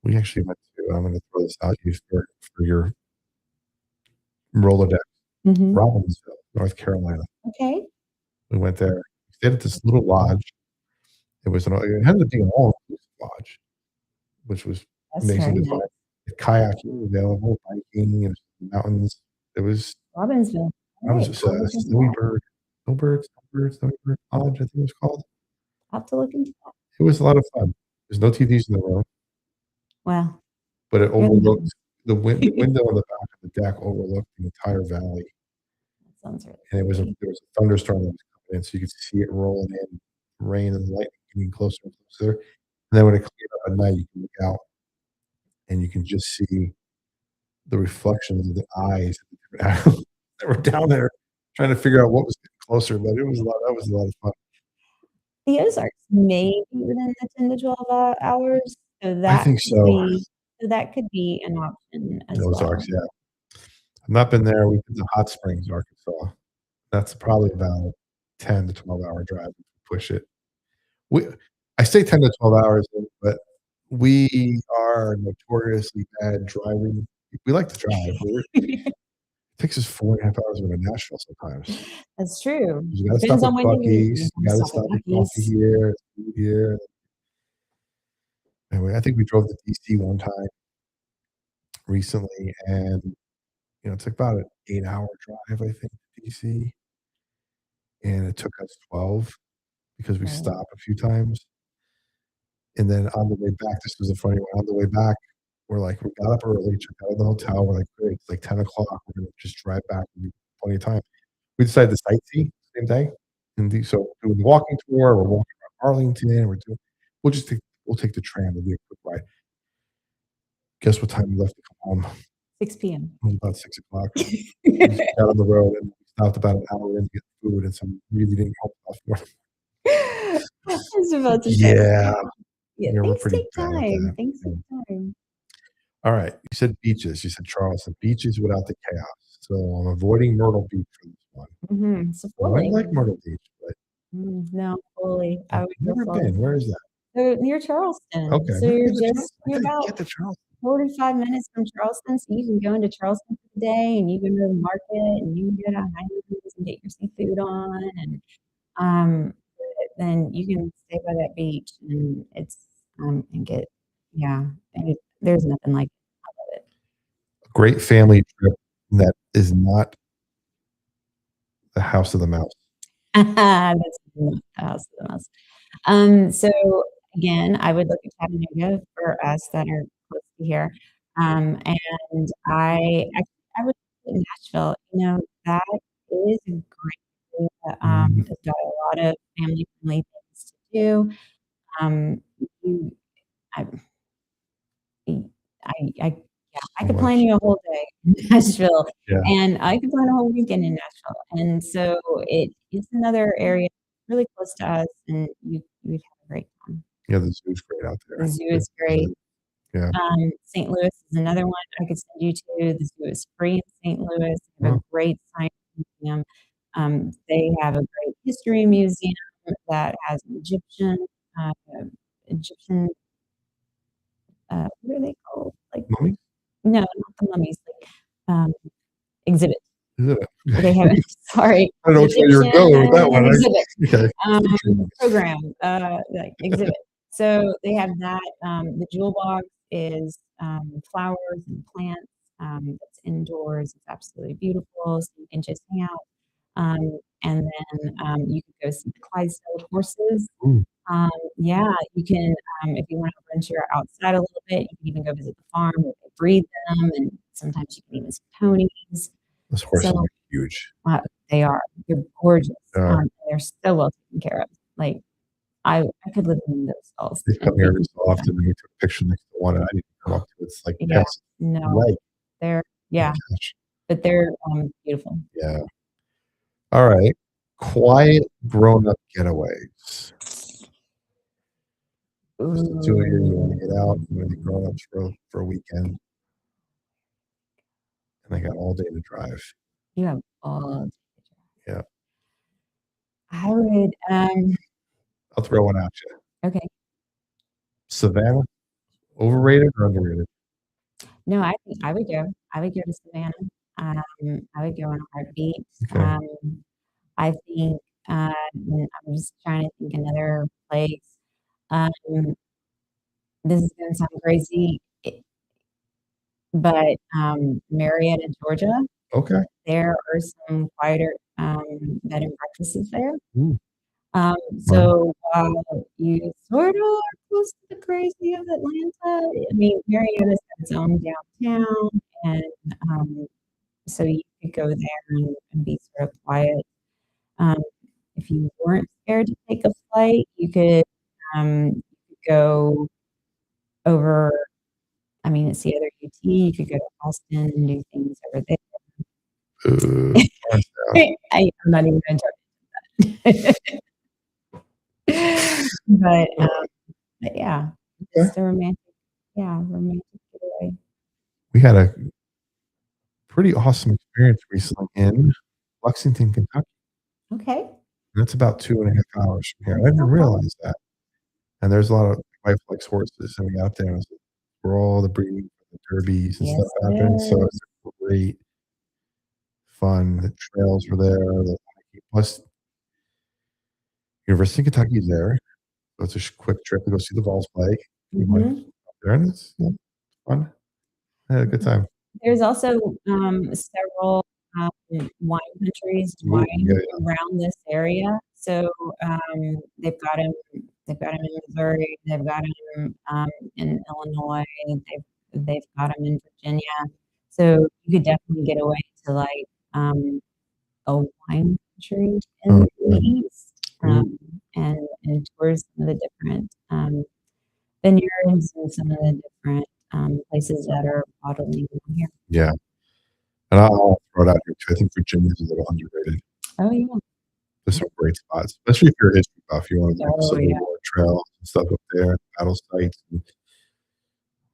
We actually went to, I'm going to throw this out you for your Rolodex, Mhm. Robbinsville, North Carolina. Okay. We went there, stayed at this little lodge. It ended up being an all-inclusive lodge, which was That's amazing very to nice. find. Kayaking available, biking, and mountains. It was Robbinsville. I was Alright, just I'll look into that. Snowbird Lodge, I think it was called. I'll have to look into that. It was a lot of fun. There's no TVs in the room, Well, but it you're the overlooked mountain. the window on the back of the deck overlooked the entire valley, That sounds really and pretty. there was a thunderstorm that was coming in, so you could see it rolling in, rain and lightning getting closer and closer. And then when it cleared up at night, you can look out and you can just see the reflections of the eyes of the different animals that were down there trying to figure out what was getting closer. But that was a lot of fun. The Ozarks may be within the 10 to 12 hours, so I think so. that could be an option as well. Ozarks, yeah. I've not been there. We've been to Hot Springs, Arkansas. That's probably about 10 to 12 hour drive if you push it. I say 10 to 12 hours, but we are notoriously bad driving. We like to drive. It takes us 4.5 hours to go to Nashville sometimes. That's true. You gotta stop Depends on at when you Buc-ee's, you gotta stop stop at at coffee Buc-ee's. here, food here. Anyway, I think we drove to DC one time recently, and, it took about an 8-hour drive, I think, to DC, and it took us 12 because we Right. stopped a few times. And then on the way back, this was a funny one. On the way back, we got up early, checked out of the hotel. We're like, great, it's like 10 o'clock. We're gonna just drive back. We'll be plenty of time. We decided to sightsee same day. So doing the walking tour, we're walking around Arlington, we'll take the tram. It'll be a quick ride. Guess what time we left to come home? 6 p.m. It was about 6 o'clock. We just got on the road and we stopped about an hour in to get food and some really didn't help us. I was about to say. Yeah. Yeah, Yeah, we're things pretty take bad at time. that. Things Yeah. take time. All right. You said beaches. You said Charleston. Beaches without the chaos. So I'm avoiding Myrtle Beach for this one. So Well, I fully. like Myrtle Beach, but No, fully. I I've would go never fully. been. Where is that? So near Charleston. Okay. So I've never you're been to Charleston. I you're gotta about get to Charleston. 45 minutes from Charleston, so you can go into Charleston for the day, and you can go to the market, and you can go to Heinen's and get your seafood on, and then you can stay by that beach, and it's and get there's nothing like it. I love it. Great family trip that is not the House of the Mouse. That's not the house of the mouse. So again, I would look at Chattanooga for us that are close to here. And I would look at Nashville. That is a great area. It's got a lot of family-friendly things to do. You I I yeah, I So could plan much. you a whole day in Nashville, Yeah. and I could plan a whole weekend in Nashville, and so it's another area really close to us, and you'd have a great time. Yeah, the zoo's great out The there. zoo is great. Yeah. St. Louis is another one I could send you to. The zoo is free in St. Louis. They have a Oh. great science museum. They have a great history museum that has an uh, Egyptian, what are they called? Like, Mummy? no, not the mummies, like, exhibit. Is it? They have sorry, I don't know which way you were going with that one. exhibit. Okay. Program, like exhibit. So they have that. The jewel box is flowers and plants. It's indoors. It's absolutely beautiful. So you can just hang out. And then you could go see the Clydesdale horses. Ooh. Yeah, you can, if you want to venture outside a little bit, you can even go visit the farm where they breed them, and sometimes you can even see ponies. Those horses So are huge. they are. They're gorgeous. Yeah. They're so well taken care of. Like I could live in those stalls. They come here every so often and we took a picture next to one and I didn't come up to it. It's like Yeah, past no, leg. they're Oh gosh. but they're beautiful. Yeah. All right. Quiet grown-up getaways. Just the two of you want to get out with the grown-ups for a weekend. And I got all day to drive. You have all. Yeah. I would. I'll throw one at you. Okay. Savannah, overrated or underrated? No, I think I would go. I would go to Savannah. I would go on a heartbeat. Okay. I think. I'm just trying to think another place. This is going to sound crazy, but Marietta, Georgia. Okay. There are some quieter bed and breakfasts there. Ooh. So while you sort of are close to the crazy of Atlanta, I mean, Marietta's got its own downtown, and so you could go there and be sort of quiet. If you weren't scared to take a flight, you could go over. I mean, it's the other UT. You could go to Austin and do things over there. I'm not even going to talk about that. But yeah, just a romantic getaway. We had a pretty awesome experience recently in Lexington, Kentucky. Okay. That's about 2.5 hours from here. I didn't realize that. And there's a lot of lifelike horses sitting out there where all the breeding, the derbies and Yes, stuff it happens. So is. it's a great fun. The trails were there. Plus, University of Kentucky is there. So it's a quick trip to go see the Vols play. We went Mhm. up there and it's fun. I had a good time. There's also several wine countries, Ooh, wine yeah. around this area. So they've got them. They've got them in Missouri. They've got them in Illinois. They've got them in Virginia. So you could definitely get away to like a wine country in Oh, the yeah. East, and tours some of the different vineyards and some of the different places that are bottling here. Yeah. And I'll throw it out here too. I think Virginia's a little underrated. Oh yeah. There's some great spots, especially if you're a history buff. You want to do Oh, Civil yeah. War trails and stuff up there, battle sites, and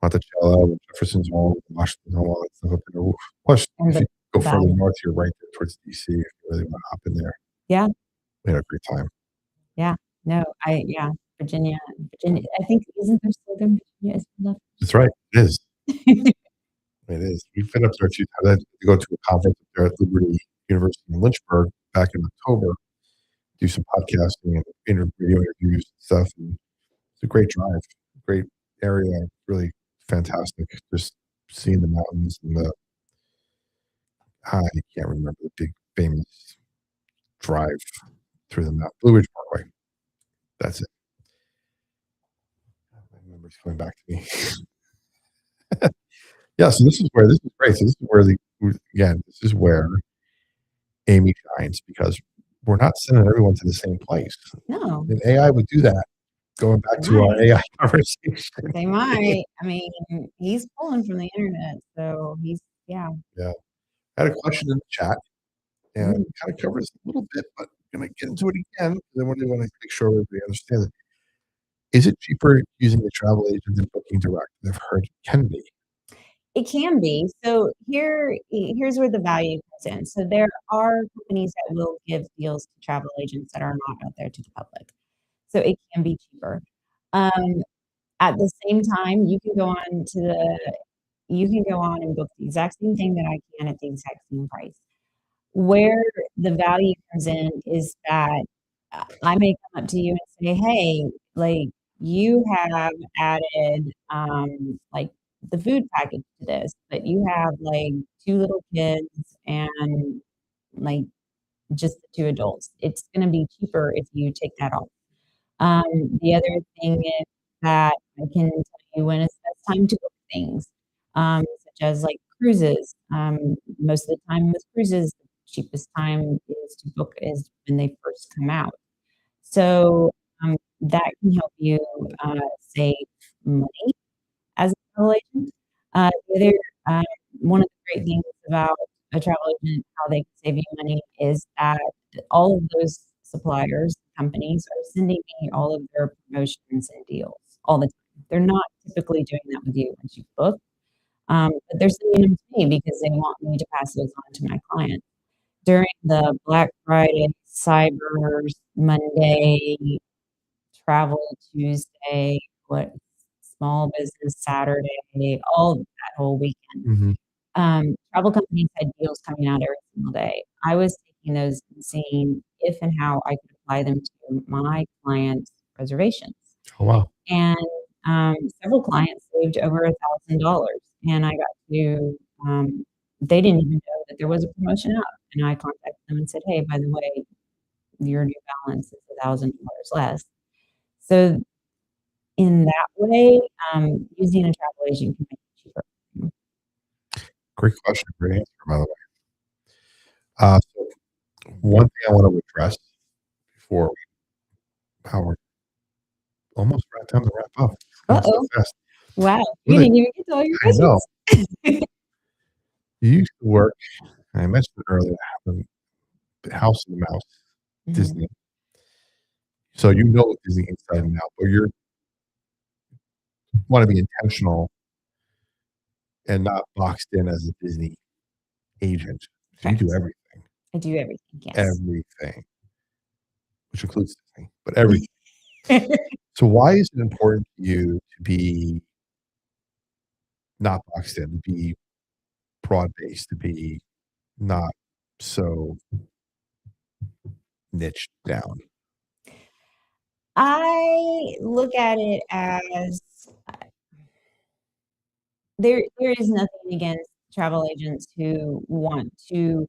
Monticello, and Jefferson's Home, Washington's Home, all that stuff up there. Oof. Plus, And if the you go further valley. north, you're right there towards DC. If you really want to hop in there, Yeah. we had a great time. Yeah. No, Virginia. I think isn't there Southern Virginia is left? That's right. It is. It is. We've been up there too. I had to go to a conference up there at Liberty University in Lynchburg back in October, do some podcasting and video interviews and stuff. And it's a great drive, great area, really fantastic. Just seeing the mountains and I can't remember the big famous drive through the mountain, Blue Ridge Parkway. That's it. My memory's coming back to me. Yeah, so this is great. So this is where this is where Amy shines because we're not sending everyone to the same place. No, And AI would do that. Going back to our AI conversation. they might. I mean, he's pulling from the internet, so yeah. Yeah. I had a question in the chat and Mm. it kind of covers a little bit, but I'm going to get into it again. Then we want to make sure everybody understands it. Is it cheaper using a travel agent than booking direct? I've heard it can be. It can be. So here's where the value comes in. So there are companies that will give deals to travel agents that are not out there to the public. So it can be cheaper. At the same time, you can go on and book the exact same thing that I can at the exact same price. Where the value comes in is that I may come up to you and say, hey, like you have added like the food package to this, but you have like two little kids and like just the two adults. It's going to be cheaper if you take that off. The other thing is that I can tell you when it's the best time to book things, such as like cruises. Most of the time with cruises, the cheapest time is to book is when they first come out. So that can help you save money as a travel agent. The other one of the great things about a travel agent, how they can save you money, is that all of those suppliers, companies, are sending me all of their promotions and deals all the time. They're not typically doing that with you once you book, but they're sending them to me because they want me to pass those on to my clients. During the Black Friday, Cyber Monday, Travel Tuesday, Small Business Saturday, all that whole weekend. Mhm. Travel companies had deals coming out every single day. I was taking those and seeing if and how I could apply them to my clients' reservations. Oh, wow. And several clients saved over $1,000, and I got to. They didn't even know that there was a promotion up, and I contacted them and said, "Hey, by the way, your new balance is $1,000 less." So in that way, using a travel agent can make it cheaper. Great question. Great answer, by the way. So one thing I want to address before we're almost right time to wrap up. Going so Uh-oh. fast. Wow, you didn't even get to all your I know. questions. You used to work, and I mentioned it earlier, the House of the Mouse, Disney. So you know Disney inside and out, but you want to be intentional and not boxed in as a Disney agent. So you do Correct. everything. I do everything, yes. Everything, which includes Disney, but everything. So why is it important to you to be not boxed in, to be broad-based, to be not so niched down? I look at it as there is nothing against travel agents who want to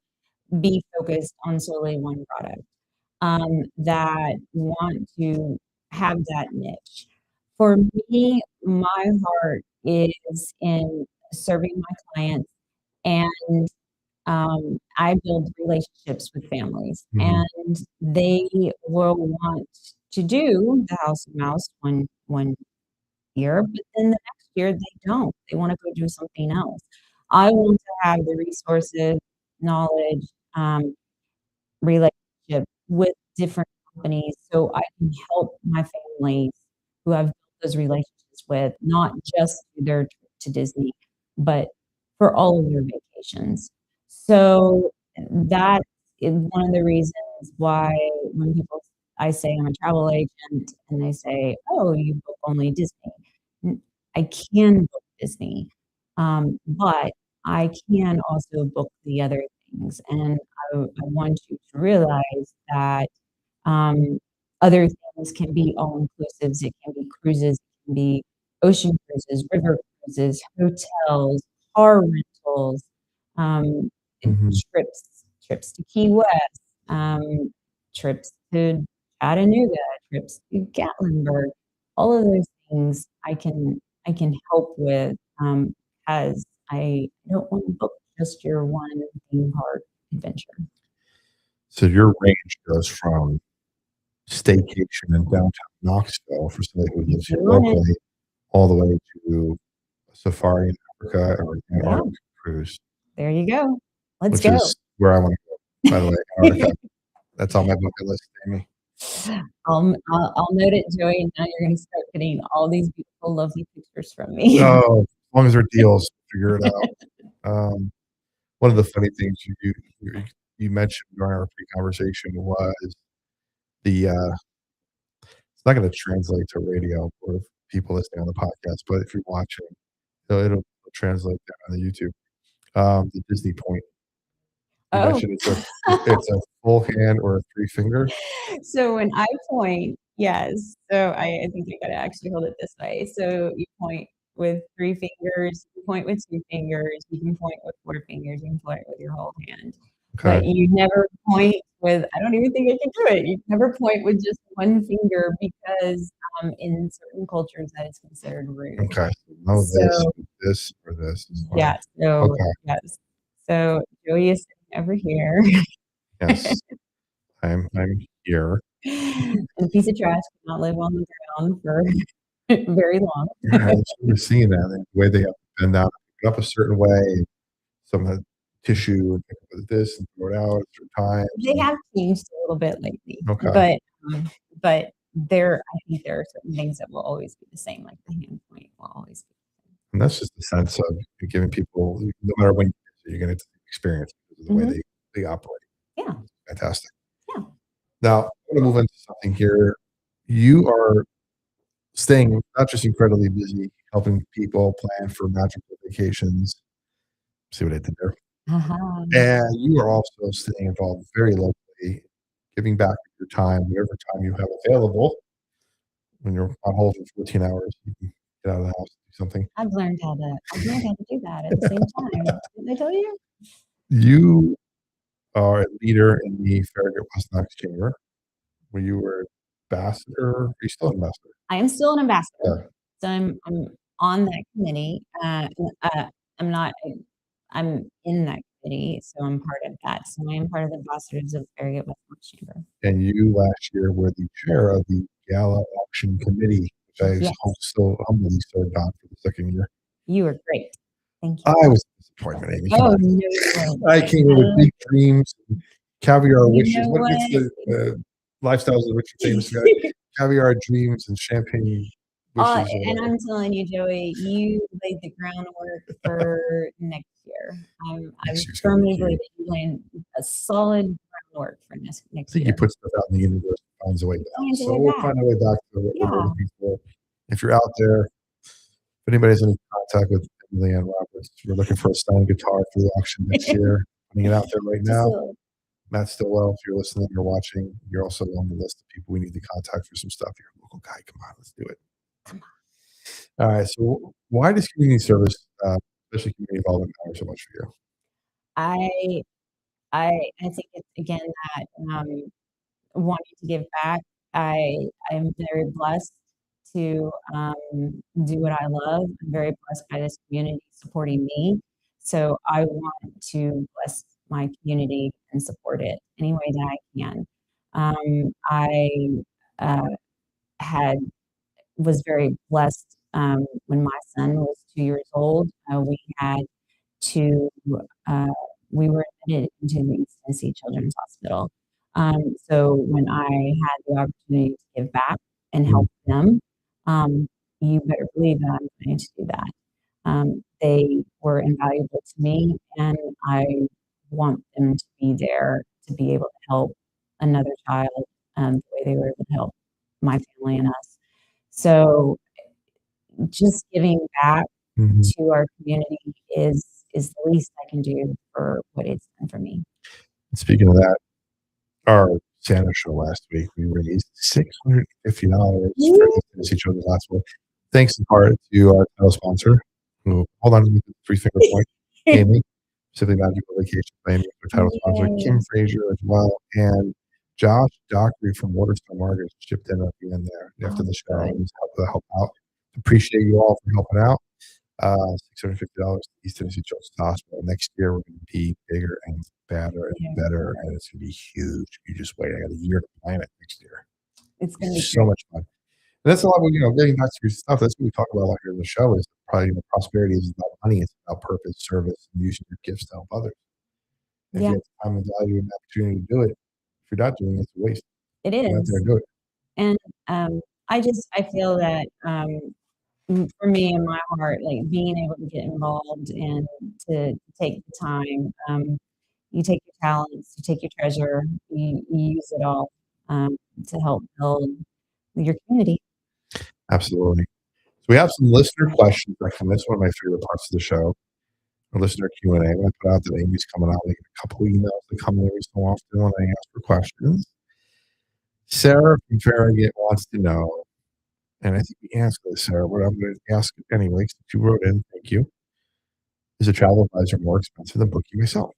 be focused on solely one product, that want to have that niche. For me, my heart is in serving my clients, and I build relationships with families, Mhm. and they will want to do the House of Mouse one year, but then the next year they don't. They wanna go do something else. I want to have the resources, knowledge, relationship with different companies so I can help my families who I've built those relationships with, not just through their trip to Disney, but for all of their vacations. So that is one of the reasons why when I say I'm a travel agent and they say, "Oh, you book only Disney." I can book Disney, but I can also book the other things, and I want you to realize that um, other things can be all inclusives. It can be cruises, it can be ocean cruises, river cruises, hotels, car rentals, um, Mhm. trips to Key West, trips to Chattanooga, trips to Gatlinburg. All of those things I can help with, as I don't want to book just your one theme park adventure. So your range goes from staycation in downtown Knoxville for somebody who lives If here you want it, locally, all the way to a safari in Africa or yeah, Antarctic cruise, there you go. Let's which go. is where I wanna go, by the way, Antarctica. That's on my bucket list, Amy. I'll note it, Joey. Now you're gonna start getting all these beautiful, lovely pictures from me. Oh, as long as they're deals, figure it out. Um, one of the funny things you you mentioned during our pre-conversation was the it's not gonna translate to radio for people listening on the podcast, but if you're watching, it'll translate down on the YouTube. The Disney point. You Oh. mentioned it's a full hand or a 3 finger. So when I point, yes. So I think you gotta actually hold it this way. So you point with 3 fingers, you point with 2 fingers, you can point with 4 fingers, you can point with your whole hand. Okay, But you never point with I don't even think I can do it. You never point with just 1 finger because, in certain cultures that is considered rude. okay. Oh, So this, or this is fine. yeah, so Okay, yes. So Joey is sitting over here. yes, I'm here. And a piece of trash cannot live on the ground for very long. Yeah, I was seeing that, and the way they have to bend down, pick it up a certain way, some have tissue and pick it up with this and throw it out at certain times, They and have changed a little bit lately, okay. but I think there are certain things that will always be the same, like the hand point will always be And that's just the sense of you're giving people, no matter when you're gonna experience because of the the way same. Mhm. they operate. Yeah, Fantastic. yeah. Now, I'm gonna move into something here. You are staying not just incredibly busy, helping people plan for magical vacations. See what I did there? Uh-huh. And you are also staying involved very locally, giving back your time, whatever time you have available. When you're on hold for 14 hours, you can get out of the house, do something. I've learned how to do that at the same time. Didn't I tell you? You are a leader in the Farragut West Knox Chamber, where you were ambassador. Are you still an ambassador? I am still an ambassador, Yeah. so I'm on that committee. I'm not I'm in that committee, so I'm part of that. So I am part of the ambassadors of Farragut West Chamber. And you last year were the chair of the Gala Auction Committee, which I Yes, so humbly served on for the second year. you were great. Thank you. I was a disappointment, Amy. Come Oh, on. no, you weren't. I came in with big dreams, and caviar You wishes. know What's what? the lifestyles of the rich and famous guy? Caviar dreams and champagne Uh, wishes or and whatever. I'm telling you, Joey, you laid the groundwork for next year. I Next year's gonna be firmly believe huge. that you laid a solid groundwork for I next think you year. put stuff out in the universe finds a way back. Finds a So way we'll back. find a way back to what we're Yeah. looking for. If you're out there, if anybody has any contact with Leanne Roberts, we're looking for a stone guitar for the auction next year. Putting it out there right Just now. a- Matt Stillwell, if you're listening or watching, you're also on the list of people we need to contact for some stuff. You're a local guy. Come on, let's do it. Come All right. So why does community service, especially community involvement, matter so much for you? I think it's again that wanting to give back. I'm very blessed to do what I love. I'm very blessed by this community supporting me. So I want to bless my community and support it any way that I can. I uh, had was very blessed when my son was 2 years old. We had to we were admitted into the East Tennessee Children's Hospital. So when I had the opportunity to give back and help them, you better believe that I'm going to do that. They were invaluable to me, and I want them to be there to be able to help another child the way they were able to help my family and us. So just giving back Mhm. to our community is the least I can do for what it's done for me. Speaking of that, our Santa show last week, we raised $650 for the Tennessee Children's Hospital. Thanks in part to our title sponsor, who, hold on, with the three-finger point, Amy, Pacific Magical Vacation by Amy, our title sponsor, Kim Yay. Frazier as well, and Josh Dockery from Waterstone Markets chipped in at the end there after the show good. and help out. Appreciate you all for helping out. $650 to East Tennessee Children's Hospital. Next year, we're going to be bigger and badder and Yeah. better, and it's going to be huge. You just wait. I got a year to plan it next year. It's going to be It's so much fun. And that's a lot of, getting back to your stuff. That's what we talk about a lot here in the show is probably prosperity is about money. It's about purpose, service, and using your gifts to help others. If Yeah. you have time and value and opportunity to do it, if you're not doing it, it's a waste. It Get out there is. and do it. And I feel that for me in my heart, like being able to get involved and to take the time, you take your talents, you take your treasure, you use it all to help build your community. Absolutely. So we have some listener questions that come in. It's one of my favorite parts of the show. Our listener Q&A. I'm going to put out that Amy's coming out. We get a couple emails that come in every so often when I ask for questions. Sarah from Farragut wants to know, and I think we asked this, Sarah, but I'm going to ask it anyway since you wrote in. Thank you. Is a travel advisor more expensive than booking myself?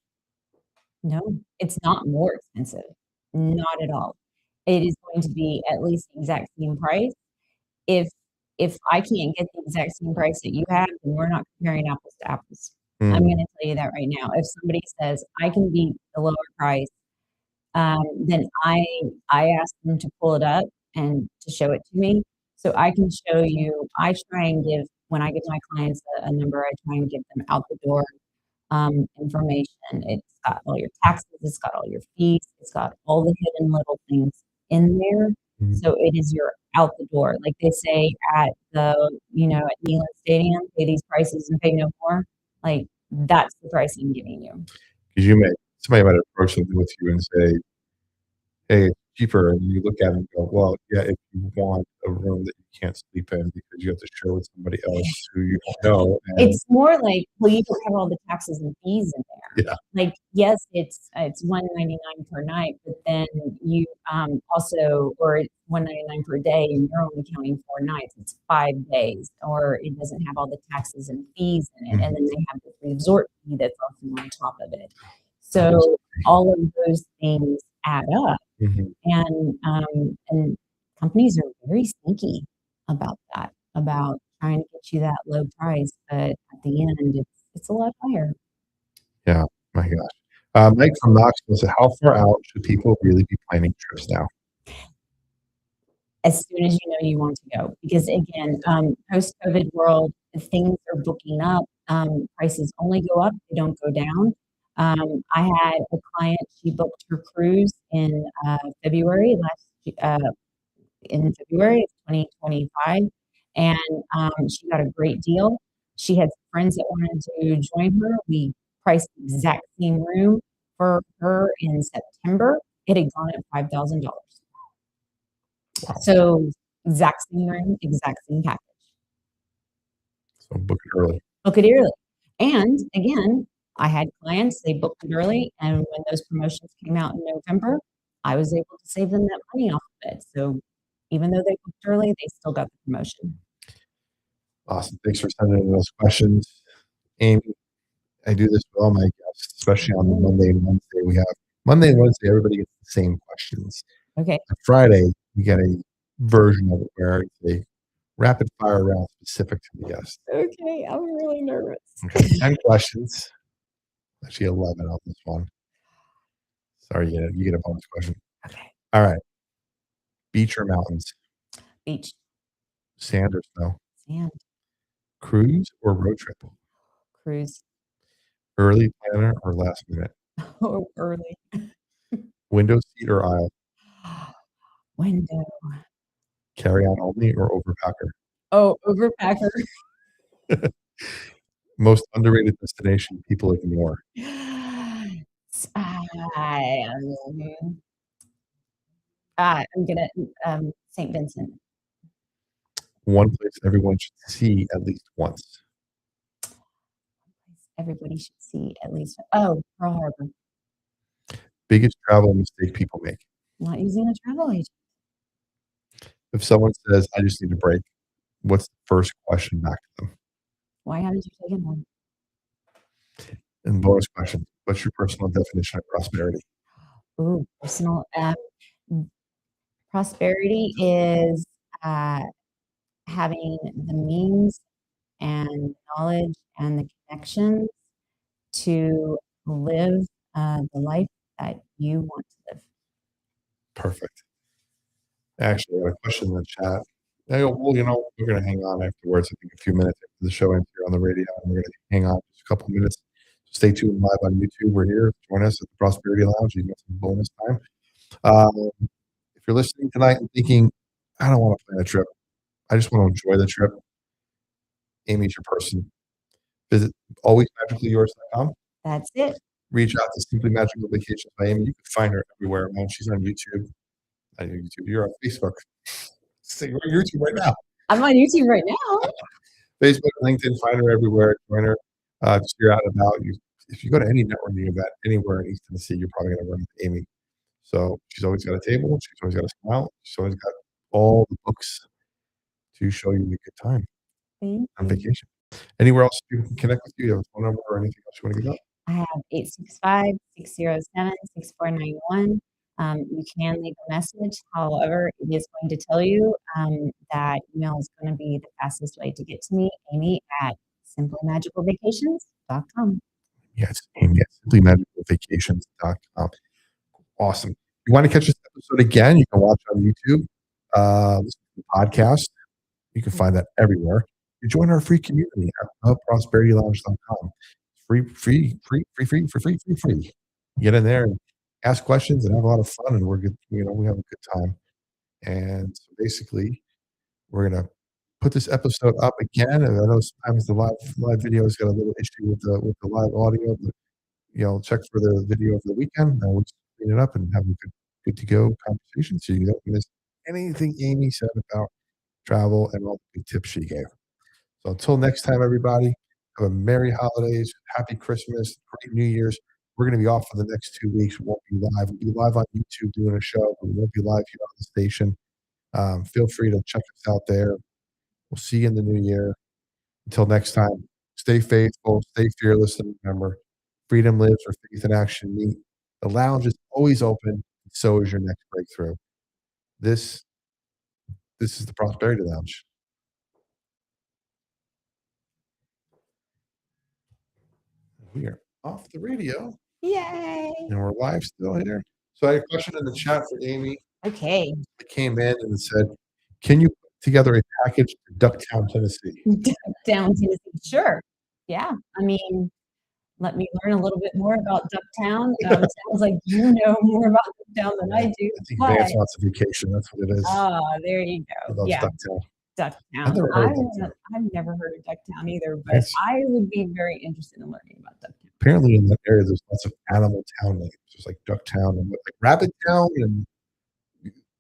No, it's not more expensive. Not at all. It is going to be at least the exact same price. If I can't get the exact same price that you have, then we're not comparing apples to apples. I'm Mm. gonna tell you that right now. If somebody says, "I can beat the lower price," then I ask them to pull it up and to show it to me, so I can show you. I try and give when I give my clients a number, I try and give them out the door information. It's got all your taxes, it's got all your fees, it's got all the hidden little things in there. Mhm. So it is your out the door. Like they say at at Neyland Stadium, pay these prices and pay no more. Like that's the price I'm giving you. Because somebody might approach something with you and say, hey, it's cheaper. And you look at it and go, well, yeah, if you want a room that you can't sleep in because you have to share with somebody else who you don't know. And It's more like, well, you don't have all the taxes and fees in there. yeah, Like, yes, it's $199 per night, but then you also, or it's $199 per day, and you're only counting 4 nights. It's 5 days, or it doesn't have all the taxes and fees in it, and then they have the resort fee that's also on top of it. So all of those things add up, Mhm. and companies are very sneaky about that, about trying to get you that low price, but at the end, it's a lot higher. Yeah, my gosh. Mike from Knoxville said, how far out should people really be planning trips now? As soon as you know you want to go, because again, post-COVID world, things are booking up. Prices only go up; they don't go down. I had a client; she booked her cruise in February in February of 2025, and she got a great deal. She had friends that wanted to join her. We priced the exact same room for her in September. It had gone at $5,000. Wow. So exact same room, exact same package. So book it early. Book it early. And again, I had clients, they booked it early, and when those promotions came out in November, I was able to save them that money off of it. So even though they booked early, they still got the promotion. Awesome. Thanks for sending in those questions. Amy, I do this with all my guests, especially on the Monday and Wednesday. We have Monday and Wednesday, everybody gets the same questions. Okay. On Friday, we get a version of it where it's a rapid fire round specific to the guest. Okay, I'm really nervous. Okay, 10 questions. Actually, 11 on this one. Sorry, you get a bonus question. Okay. All right. Beach or mountains? Beach. Sand or snow? Sand. Cruise or road trip? Cruise. Early planner or last minute? Oh, early. Window seat or aisle? Window. Carry on only or overpacker? Oh, overpacker. Most underrated destination people ignore? I'm gonna St. Vincent. One place everyone should see at least once? Everybody should see at least. Oh, Pearl Harbor. Biggest travel mistake people make? Not using a travel agent. If someone says, I just need a break, what's the first question back to them? Why haven't you taken one? And bonus question, what's your personal definition of prosperity? Ooh, personal. Prosperity is having the means and knowledge and the connections to live the life that you want to live. Perfect. Actually, I got a question in the chat. I go, well, we're going to hang on afterwards. I think a few minutes after the show ends here on the radio, and we're going to hang on just a couple minutes. So stay tuned live on YouTube. We're here. Join us at the Prosperity Lounge. You get some bonus time. If you're listening tonight and thinking, I don't want to plan a trip, I just want to enjoy the trip, Amy's your person. Visit alwaysmagicallyyours.com. That's it. Reach out to Simply Magical Vacations by Amy. You can find her everywhere, man. She's on YouTube. Not YouTube. You're on Facebook. You're on YouTube right now. I'm on YouTube right now. Facebook, LinkedIn, find her everywhere. Join her. Just hear out about you. If you go to any networking event anywhere in East Tennessee, you're probably going to run into Amy. So she's always got a table. She's always got a smile. She's always got all the books to show you a good time on vacation. Anywhere else people can connect with you? You have a phone number or anything else you want to give up? I have 865-607-6491. You can leave a message. However, it is going to tell you that email is going to be the fastest way to get to me, Amy at simplymagicalvacations.com. Yes, Amy at simplymagicalvacations.com. Awesome. If you want to catch this episode again, you can watch on YouTube, listen to the podcast. You can find that everywhere. You join our free community at prosperitylounge.com. Free. Get in there and ask questions and have a lot of fun, and we're good. We have a good time. And so basically, we're gonna put this episode up again. And I know sometimes the live video has got a little issue with the live audio, but check for the video of the weekend. And we'll just clean it up and have a good to go conversation, so you don't miss anything Amy said about travel and all the good tips she gave. So until next time, everybody, have a merry holidays, happy Christmas, great New Year's. We're going to be off for the next 2 weeks. We won't be live. We'll be live on YouTube doing a show, but we won't be live here on the station. Feel free to check us out there. We'll see you in the new year. Until next time, stay faithful, stay fearless, and remember, freedom lives where faith and action meet. The lounge is always open, and so is your next breakthrough. This is the Prosperity Lounge. We are off the radio. Yay! And we're live still here. So I had a question in the chat for Amy. Okay. It came in and it said, can you put together a package for Ducktown, Tennessee? Ducktown, Tennessee. Sure. Yeah. I mean, let me learn a little bit more about Ducktown. Sounds like you know more about Ducktown than I do. I think Vance wants a vacation. That's what it is. Oh, there you go. Yeah. Ducktown. Ducktown. I've never heard of Ducktown either, but I would be very interested in learning about Ducktown. Apparently in that area, there's lots of animal town names. There's like Ducktown and like Rabbit Town. And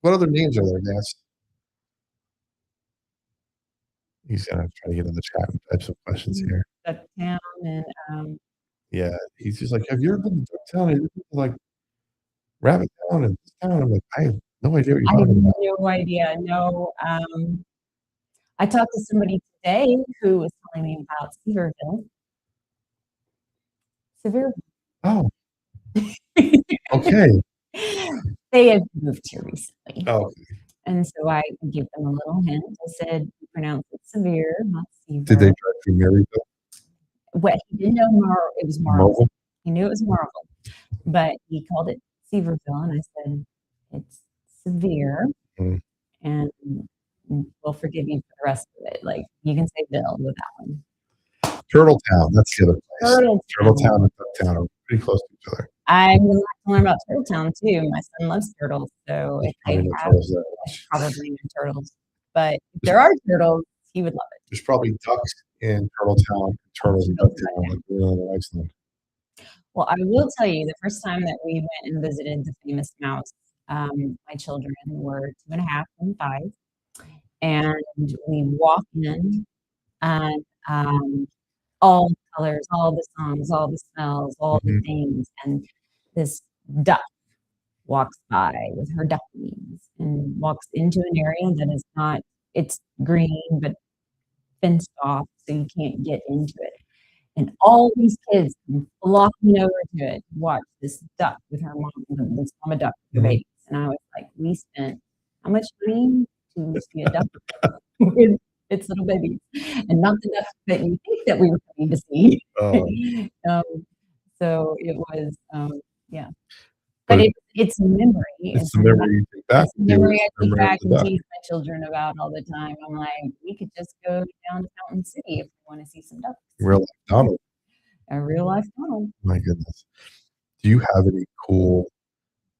what other names are there, Vance? He's gonna try to get in the chat and type some questions here. Ducktown and Yeah, he's just like, have you ever been to Ducktown? Have you ever been to like Rabbit Town and this town? I'm like, I have no idea what you're I have talking about. no idea. No, I talked to somebody today who was telling me about Sevierville. Oh, okay. They had moved here recently. Oh, And so I gave them a little hint. I said, you pronounce it Severe, not did they Seaver. drive through Maryville? What he didn't know it was Marvel. Marvel? He knew it was Marvel, but he called it Sevierville, and I said, it's severe, and we'll forgive you for the rest of it. Like, you can say Bill with that one. Turtletown, that's the other place. Turtletown and Ducktown are pretty close to each other. I would like to learn about Turtletown too. My son loves turtles, so if they Probably no have, turtles there. there's probably no turtles. But if there are turtles, he would love it. There's probably ducks in Turtletown, turtles in Ducktown, like really Iceland. Well, I will tell you, the first time that we went and visited the famous mouse, my children were 2.5 and 5, and we walked in, and all the colors, all the songs, all the smells, all the things, and this duck walks by with her duck wings and walks into an area that is not, it's green, but fenced off, so you can't get into it. And all these kids come flocking over to it to watch this duck with her mom, this mama duck with her babies. And I was like, we spent how much money to see a duck with its little babies, and not the duck that you think that we were coming to see. So it was, yeah. But it's a memory. It's the memory you take back. It's a memory I take back and tease my children about all the time. I'm like, we could just go down to Fountain City if we want to see some ducks. Real life Donald. A real life Donald. My goodness. Do you have any cool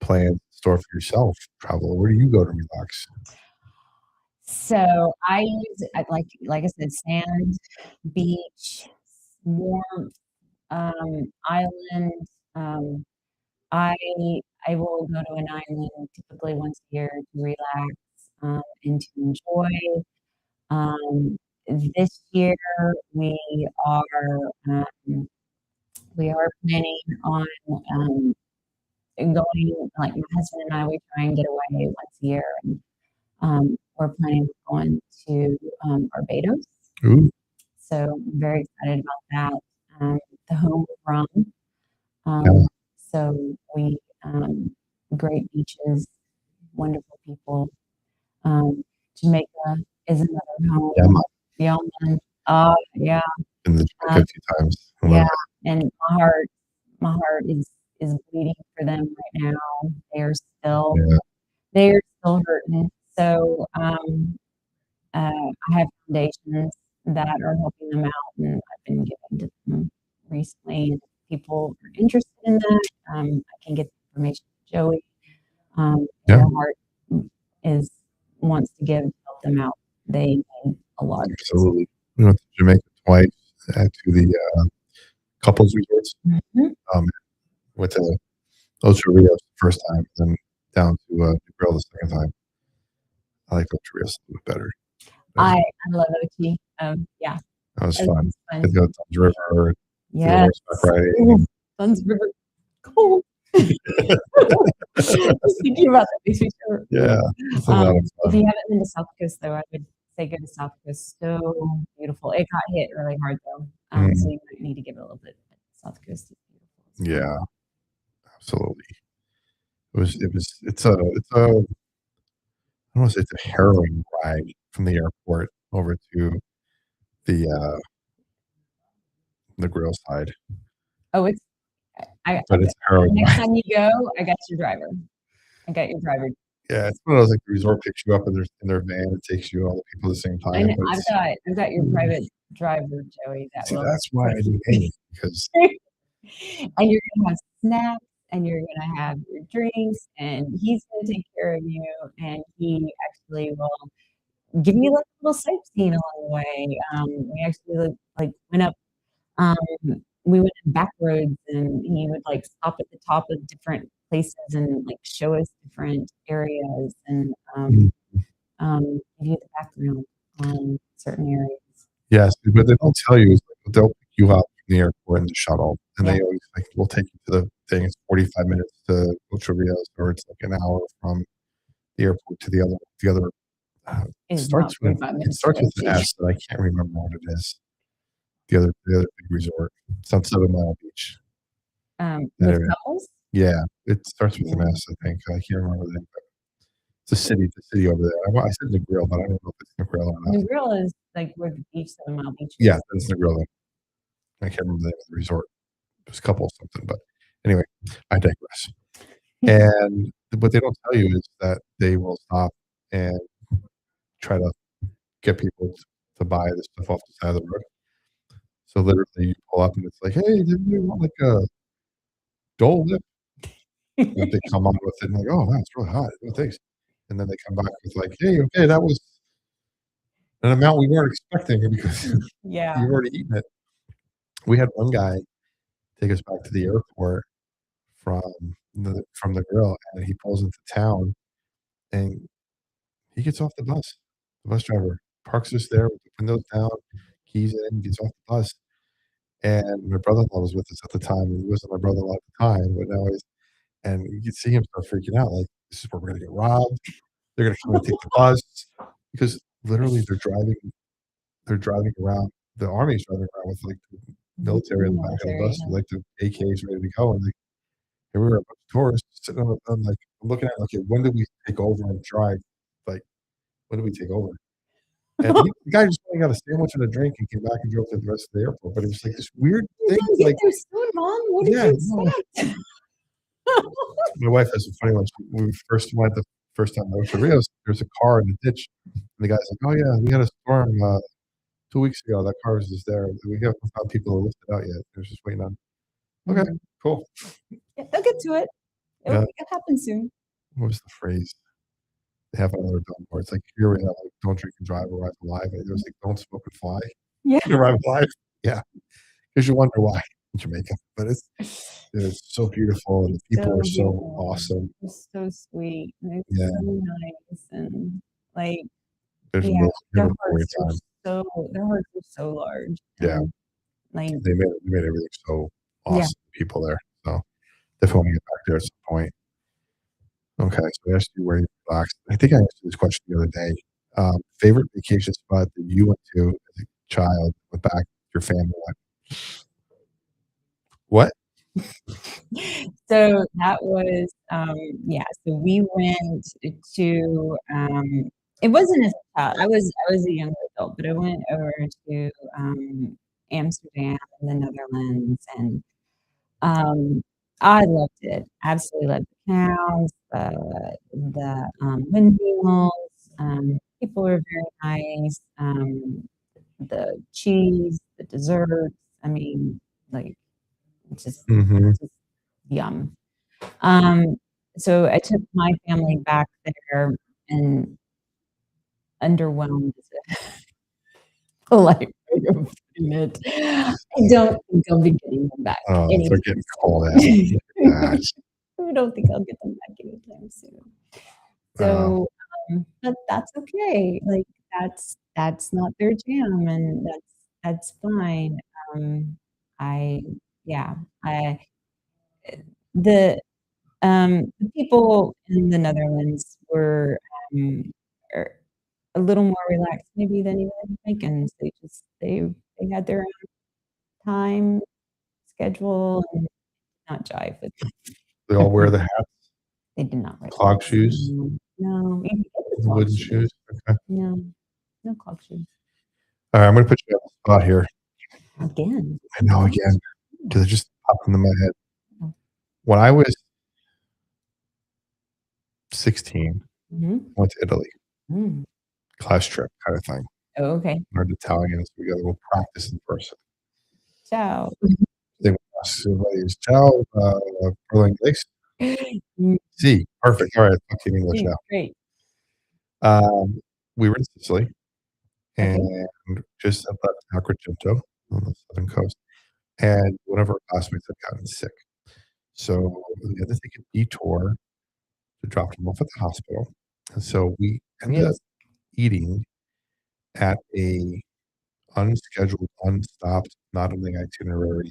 plans in store for yourself? Travel? Where do you go to relax? So I use, like I said, sand, beach, warmth, island. I will go to an island typically once a year to relax and to enjoy. This year we are planning on going. Like my husband and I, we try and get away once a year, and we're planning on going to Barbados. Ooh. So I'm very excited about that. The home of rum. So we great beaches, wonderful people. Jamaica is another home. Yemen. Yeah. Been there a few times. Yeah, and my heart is bleeding for them right now. They're still hurting. So I have foundations that are helping them out, and I've been giving to them recently. And if people are interested in that, I can get the information to Joey. Their heart wants to give to help them out. They need a lot. Absolutely. We went to Jamaica twice to the couples resorts. Went to Ocho Rios the first time, and then down to Negril the second time. I like Ocho Rios a little bit better. I love Ochi. Yeah. That was fun. Go to Dunn's River. Yeah. Dunn's River. Cool. Just thinking about that makes me sure. Yeah. If you haven't been to South Coast, though, I would say go to South Coast. So beautiful. It got hit really hard, though. So you might need to give it a little bit. But South Coast is beautiful. Yeah. Absolutely. It's a I don't want to say it's a harrowing ride from the airport over to the grill side. Oh, it's harrowing. Next time you go, I got your driver. Yeah, it's one of those like the resort picks you up in their van. It takes you all the people at the same time. I've got your private driver, Joey. That's why I do Amy, because and you're gonna have snacks, and you're gonna have your drinks, and he's gonna take care of you, and he actually will give you like a little sightseeing along the way. We actually went up. We went in back roads, and he would like stop at the top of different places and like show us different areas and give you the background certain areas. Yes, but they don't tell you. They'll pick you up from the airport in the shuttle, and Yeah. they always like, "We'll take you to the thing. It's 45 minutes to Ocho Rios, or it's like an hour from the airport to the other." It It's not starts with 45 it minutes starts to with an S, but I can't remember what it is. The other big resort. It's on 7 Mile Beach. With Anyway, couples? yeah, it starts with an Yeah. S, I think. I can't remember the name, but it's a city over there. I said Negril, but I don't know if it's Negril or not. Negril is like where the beach, 7 Mile Beach is. Yeah, it's Negril. I can't remember the name of the resort. It was a couple something, but anyway, I digress. And what they don't tell you is that they will stop and try to get people to buy this stuff off the side of the road. So literally, you pull up and it's like, "Hey, did you want like a Dole Whip?" And they come on with it and like, "Oh, wow, it's really hot. Oh, thanks." And then they come back with like, "Hey, okay, that was an amount we weren't expecting because Yeah. you've already eaten it." We had one guy take us back to the airport from the grill, and he pulls into town, and he gets off the bus. The bus driver parks us there with the windows down, keys in, gets off the bus, and my brother-in-law was with us at the time, and he wasn't my brother-in-law at the time, but now he's and you could see him start freaking out, like, "This is where we're gonna get robbed. They're gonna come and take the bus," because literally they're driving around. The Army's driving around with, like, the military in the back of the bus, with, like, the AKs ready to go, and, like, here we were, a bunch of tourists sitting on the I'm like, I'm looking at, okay, when did we take over and drive? Like, when did we take over? And the guy just went and got a sandwich and a drink and came back and drove to the rest of the airport, but it was, like, this weird You thing, didn't get like there soon, Mom. What did Yeah, you no. expect? My wife has a funny one. When we first went the first time to Ocho Rios, there's a car in the ditch, and the guy's like, "Oh, yeah, we had a storm, 2 weeks ago. That car was just there. We haven't found people to lift it out yet. They're just waiting on." Okay, Mhm. cool. Yeah, they'll get to it. Yeah. It'll happen soon. What was the phrase? They have on other billboards, like, here we have, like, "Don't drink and drive, arrive alive." And it was like, "Don't smoke and fly, Yeah. arrive alive." Yeah, 'cause you wonder why in Jamaica, but it's so beautiful, and the people are so beautiful. awesome. They're so sweet, and they're Yeah. so nice, and, like, There's yeah, no their never boring hearts are time. their hearts are so large, Yeah. like They made everything so Yeah. awesome, the people there, so definitely wanna get back there at some point. Okay, so I asked you where you relaxed. I think I asked you this question the other day. Favorite vacation spot that you went to as a child, went back, your family went? What? So that was, yeah, so we went to, it wasn't as a child, I was a younger adult, but I went over to, Amsterdam in the Netherlands, and, I loved it, absolutely loved the canals, windmills, people were very nice, the cheese, the desserts, I mean, like, just Mhm. just yum. Um, so I took my family back there and underwhelmed is a polite way of putting it. I don't think I'll be getting them back Oh, anytime they're getting called out. soon. Look at that. I don't think I'll get them back anytime soon. So, but that's okay, like, that's not their jam, and that's fine. I yeah, I the the people in the Netherlands were, are a little more relaxed maybe than even Jamaicans. They had their own time schedule and not jive with They all wear the hats, They did not wear clog hats. shoes, No, no, you can get the the clog wooden shoes. shoes. Okay. No, no clog shoes. Alright, I'm gonna put you on the spot here. Again. I know, again, 'cause it just popped into my head. Oh. When I was 16, Mhm. went to Italy, Mm. class trip kinda thing. Oh, okay. Learned Italian, so we gotta go practice in person. Ciao. They would ask everybody, "Ciao, parlo inglese?" Mm, "Si." Perfect. Alright, talk to you in English now. great. We were in Sicily Okay. and just left Agrigento on the southern coast, and one of our classmates had gotten sick. So we had to take a detour to drop him off at the hospital, and so we ended up Yes. eating at a unscheduled, unstopped, not on the itinerary,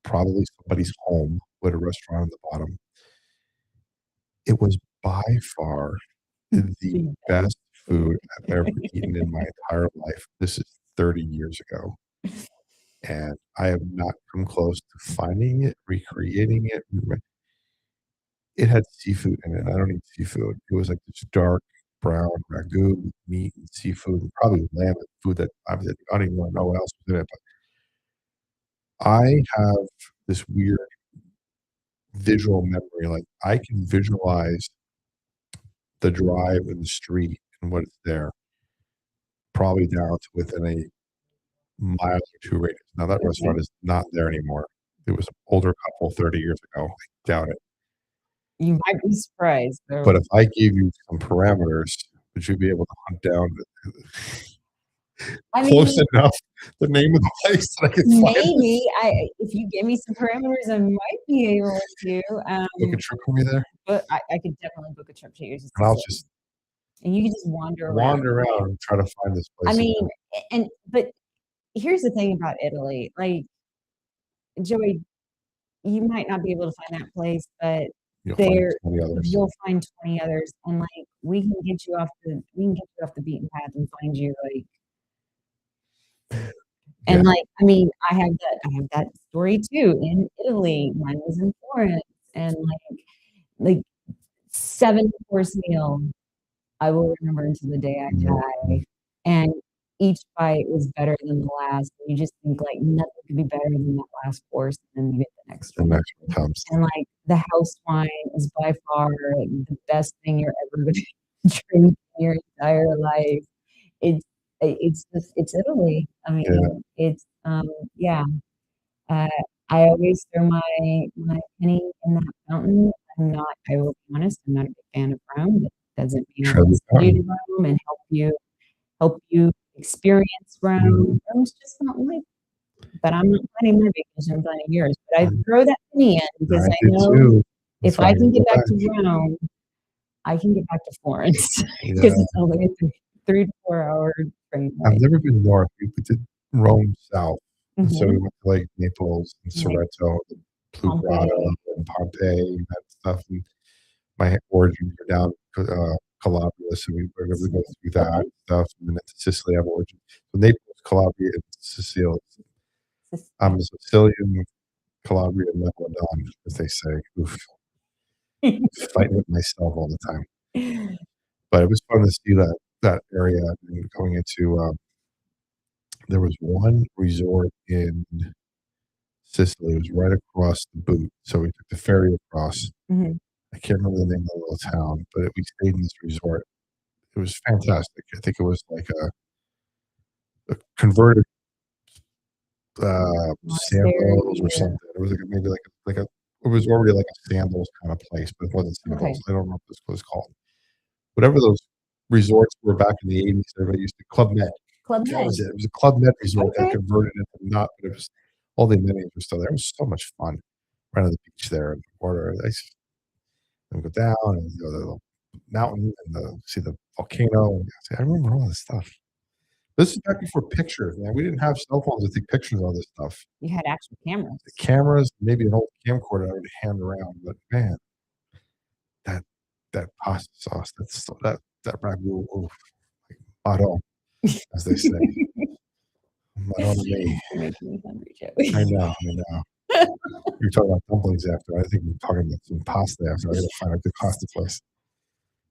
probably somebody's home with a restaurant on the bottom. It was by far the best food I've ever eaten in my entire life. This is 30 years ago. And I have not come close to finding it, recreating it. It had seafood in it. I don't eat seafood. It was like this dark brown ragu with meat and seafood, and probably lamb and food that I don't even want to know what else was in it. But I have this weird visual memory. Like I can visualize the drive and the street and what is there, probably down to within a mile or two radius. Now that restaurant is not there anymore. It was an older couple 30 years ago. I doubt it. You might be surprised, though. But if I gave you some parameters, would you be able to hunt down close enough the name of the place that I could find maybe if you give me some parameters, I might be able to. book a trip for me there? But I could definitely book a trip to yours. And I'll just and you can just wander around and try to find this place. I mean, but here's the thing about Italy. Like, Joey, you might not be able to find that place, but you'll find 20 others, and like we can get you off the beaten path and find you like. And like, I mean, I have that story too in Italy. Mine was in Florence, and like 7-course meal. I will remember until the day I die. And each bite was better than the last. You just think like nothing could be better than that last course, and then you get the next one. The next one comes. And like the house wine is by far the best thing you're ever going to drink in your entire life. It's Italy. I mean, it's I always throw my penny in that fountain. I will be honest, I'm not a big fan of Rome. That doesn't mean I won't send you to Rome and help you experience Rome. Rome's just not like, but I'm not planning my vacation, I'm planning yours. But I throw that penny in because I know if I can get back to Rome, I can get back to Florence because it's only a 3 to 4 hour train ride. I've never been north. We did Rome south. And so we went to like Naples and Sorrento, and Plugrado, and Pompeii, and that stuff. And my origins are down Calabria, so we were able to go through that stuff. And then to Sicily, I have origins. So Naples, Calabria, and Sicily. I'm a Sicilian, Calabria, Megalodon, as they say. Oof. Fighting with myself all the time. But it was fun to see that area and going into there was one resort in Sicily. It was right across the boot. So we took the ferry across. I can't remember the name of the little town, but we stayed in this resort. It was fantastic. I think it was like a converted sandals or something. It was maybe like a it was already like a sandals kind of place, but it wasn't sandals. I don't know what this was called. Whatever those resorts were back in the 80s, everybody used to Club Med. That was it. It was a Club Med resort that converted into not, but it was all the amenities were still there. It was so much fun. Right on the beach there and the water. And go down and go to the mountain and see the volcano. And I remember all this stuff. This is back before pictures, man. We didn't have cell phones to take pictures of all this stuff. You had actual cameras. The cameras, maybe an old camcorder I would hand around, but man, that pasta sauce, that ragu, like motto, as they say. Motto to me. You're making me hungry, Joey. I know. We were talking about dumplings after. I think we were talking about some pasta after. I gotta find a good pasta place.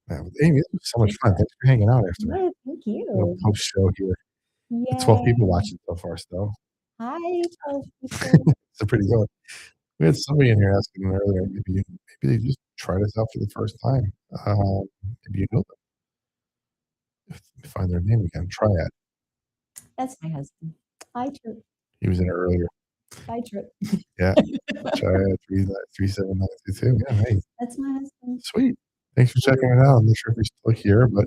Man, Amy, this was so much fun. Thanks for hanging out after. No, thank you. Post show here. 12 people watching so far still. Hi, 12 people. It's pretty good. We had somebody in here asking earlier, maybe they just tried us out for the first time. Maybe you know them. Find their name again. Triad. That's my husband. Hi, Trip. He was in here earlier. Hi, Trip. Yeah. Triad 37922. Yeah, hey. That's my husband. Sweet. Thanks for checking it out. I'm not sure if you're still here, but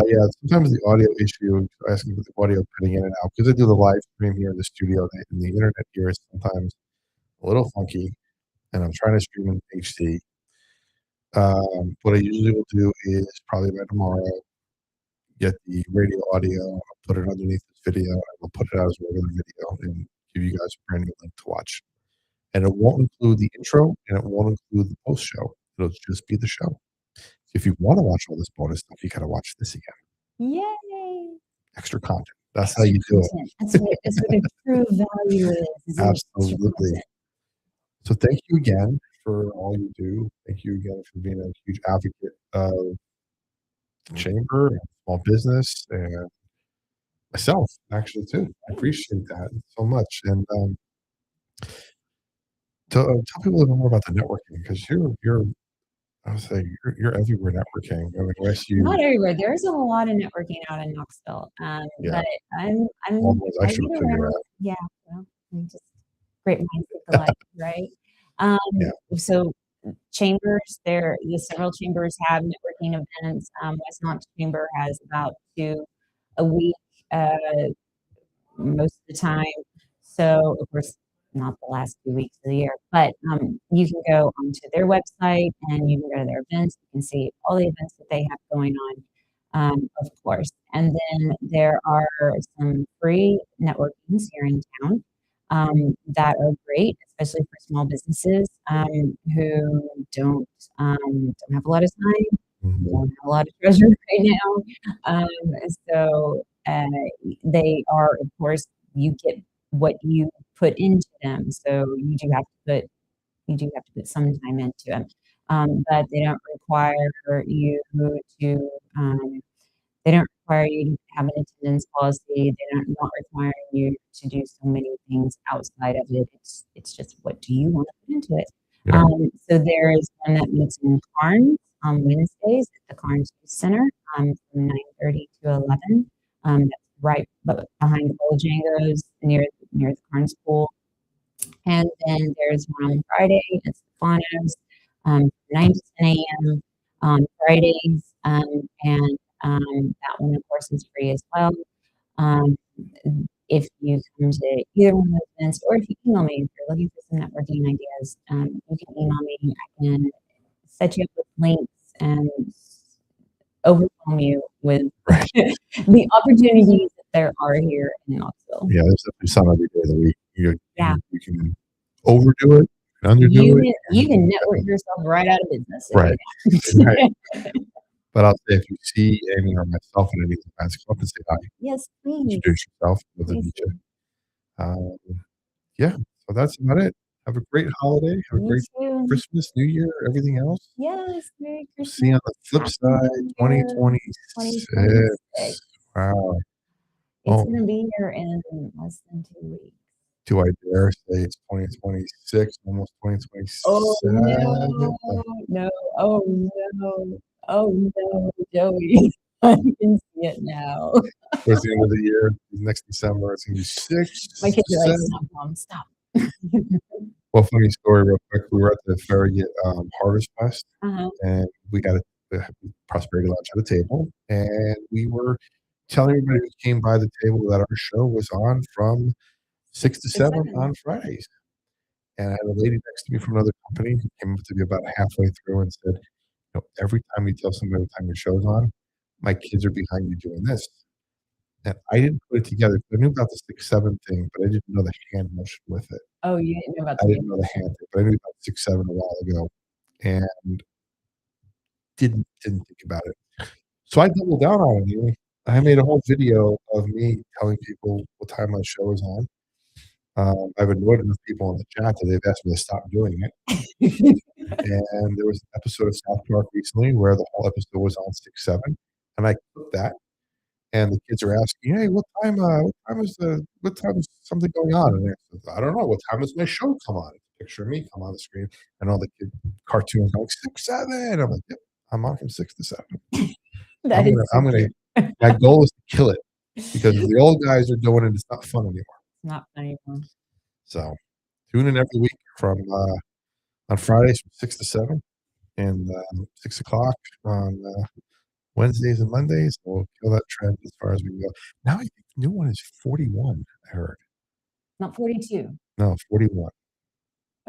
yeah, sometimes the audio issue, asking for the audio cutting in and out, because I do the live stream here in the studio, and the internet here is sometimes a little funky, and I'm trying to stream in HD. What I usually will do is probably by tomorrow get the radio audio, I'll put it underneath this video, and we'll put it out as a regular video and give you guys a brand new link to watch. And it won't include the intro, and it won't include the post show. It'll just be the show. If you want to watch all this bonus stuff, you got to watch this again. Yay! Extra content. That's how you do it. That's what a true value is Absolutely. So thank you again for all you do. Thank you again for being a huge advocate of the chamber and small business and myself, actually, too. I appreciate that so much. And tell people a little bit more about the networking, because I would say you're everywhere networking. I mean, not everywhere. There's a lot of networking out in Knoxville. But I'm all those I should figure out. Yeah, well, just great minds think alike, right? So chambers, several chambers have networking events. West Knox Chamber has about 2 a week, most of the time. So of course, not the last 2 weeks of the year, but you can go onto their website and you can go to their events. You can see all the events that they have going on, of course. And then there are some free networkings here in town that are great, especially for small businesses who don't have a lot of time, don't have a lot of treasure right now. So they are, of course, you get what you put into them. So you do have to put some time into them, but they don't require you to they don't require you to have an attendance policy. They're not requiring you to do so many things outside of it. It's just, what do you want to put into it? Yeah. So there is one that meets in Carnes on Wednesdays at the Carnes Youth Center from 9:30 to 11. That's right behind the Bojangles near the Carnes Pool. And then there's one on Friday at Stefano's, 9 to 10 a.m. on Fridays. And that one, of course, is free as well. If you come to either one of those events, or if you email me, if you're looking for some networking ideas, you can email me. I can set you up with links and overwhelm you with the opportunities that there are here in Knoxville. Yeah, there's definitely some every day of the week. You can overdo it, underdo it. You can network yourself right out of business. Right. But I'll say, if you see Amy or myself at any of the events, come up and say hi. Yes, please. Introduce yourself. Yeah, so that's about it. Have a great holiday. Have a great Christmas, New Year, everything else. Yes, Merry Christmas. See you on the flip side, 2026. Wow. It's going to be here in less than 2 weeks. Do I dare say it's 2026, almost 2027? Oh, no. Oh, no. Oh, no, Joey. I can see it now. Towards the end of the year, next December, it's going to be 6. My kids are like, stop, Mom, stop. Well, funny story real quick. We were at the Farragut Harvest Fest, and we got a Prosperity Lounge at a table, and we were telling everybody who came by the table that our show was on from 6 to 7 on Fridays. And I had a lady next to me from another company who came up to me about halfway through and said, every time you tell somebody what time your show's on, my kids are behind you doing this. And I didn't put it together. I knew about the 6-7 thing, but I didn't know the hand motion with it. Oh, you didn't know about I didn't know the hand thing, but I knew about 6-7 a while ago, and didn't think about it. So I doubled down on it. I made a whole video of me telling people what time my show is on. I've annoyed enough people in the chat that they've asked me to stop doing it. And there was an episode of South Park recently where the whole episode was on 6-7, and I clipped that. And the kids are asking, "Hey, what time is something going on?" And I said, "I don't know. What time does my show come on?" Picture of me come on the screen, and all the cartoons going 6-7. I'm like, "Yep, I'm on from 6 to 7." My goal is to kill it, because if the old guys are doing it, it's not fun anymore. It's not funny anymore. So tune in every week from on Fridays from 6 to 7, and 6 o'clock on Wednesdays and Mondays. We'll kill that trend as far as we can go. Now I think the new one is 41, I heard. Not 42. No, 41.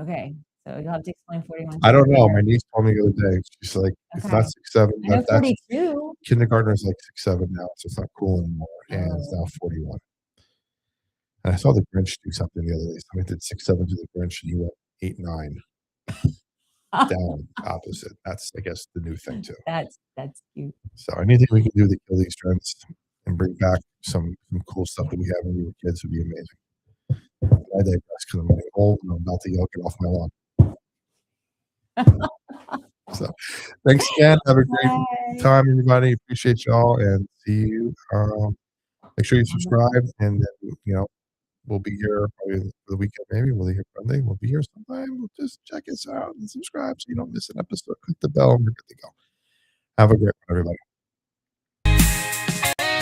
Okay. So you'll have to explain 41. I don't know. My niece told me the other day. She's like, it's not 6-7. I know 42. kindergartner's like 6'7" now, so it's not cool anymore, and it's now 41. And I saw the Grinch do something the other day. Somebody did 6'7" to the Grinch, and he went 8'9" down opposite. That's, I guess, the new thing too. That's cute. So anything we can do to kill these trends and bring back some cool stuff that we had when we were kids would be amazing. I digress because I'm getting old and I'm about to yell, get off my lawn. So thanks again. Have a great time, everybody. Appreciate y'all and see you. Make sure you subscribe, and then, we'll be here probably for the weekend. Maybe we'll be here Monday. We'll be here sometime. We'll just check us out and subscribe so you don't miss an episode. Click the bell and we're good to go. Have a great one, everybody.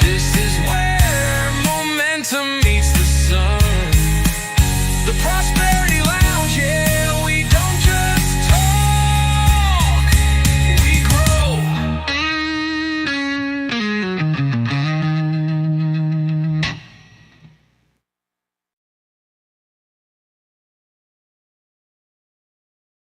This is where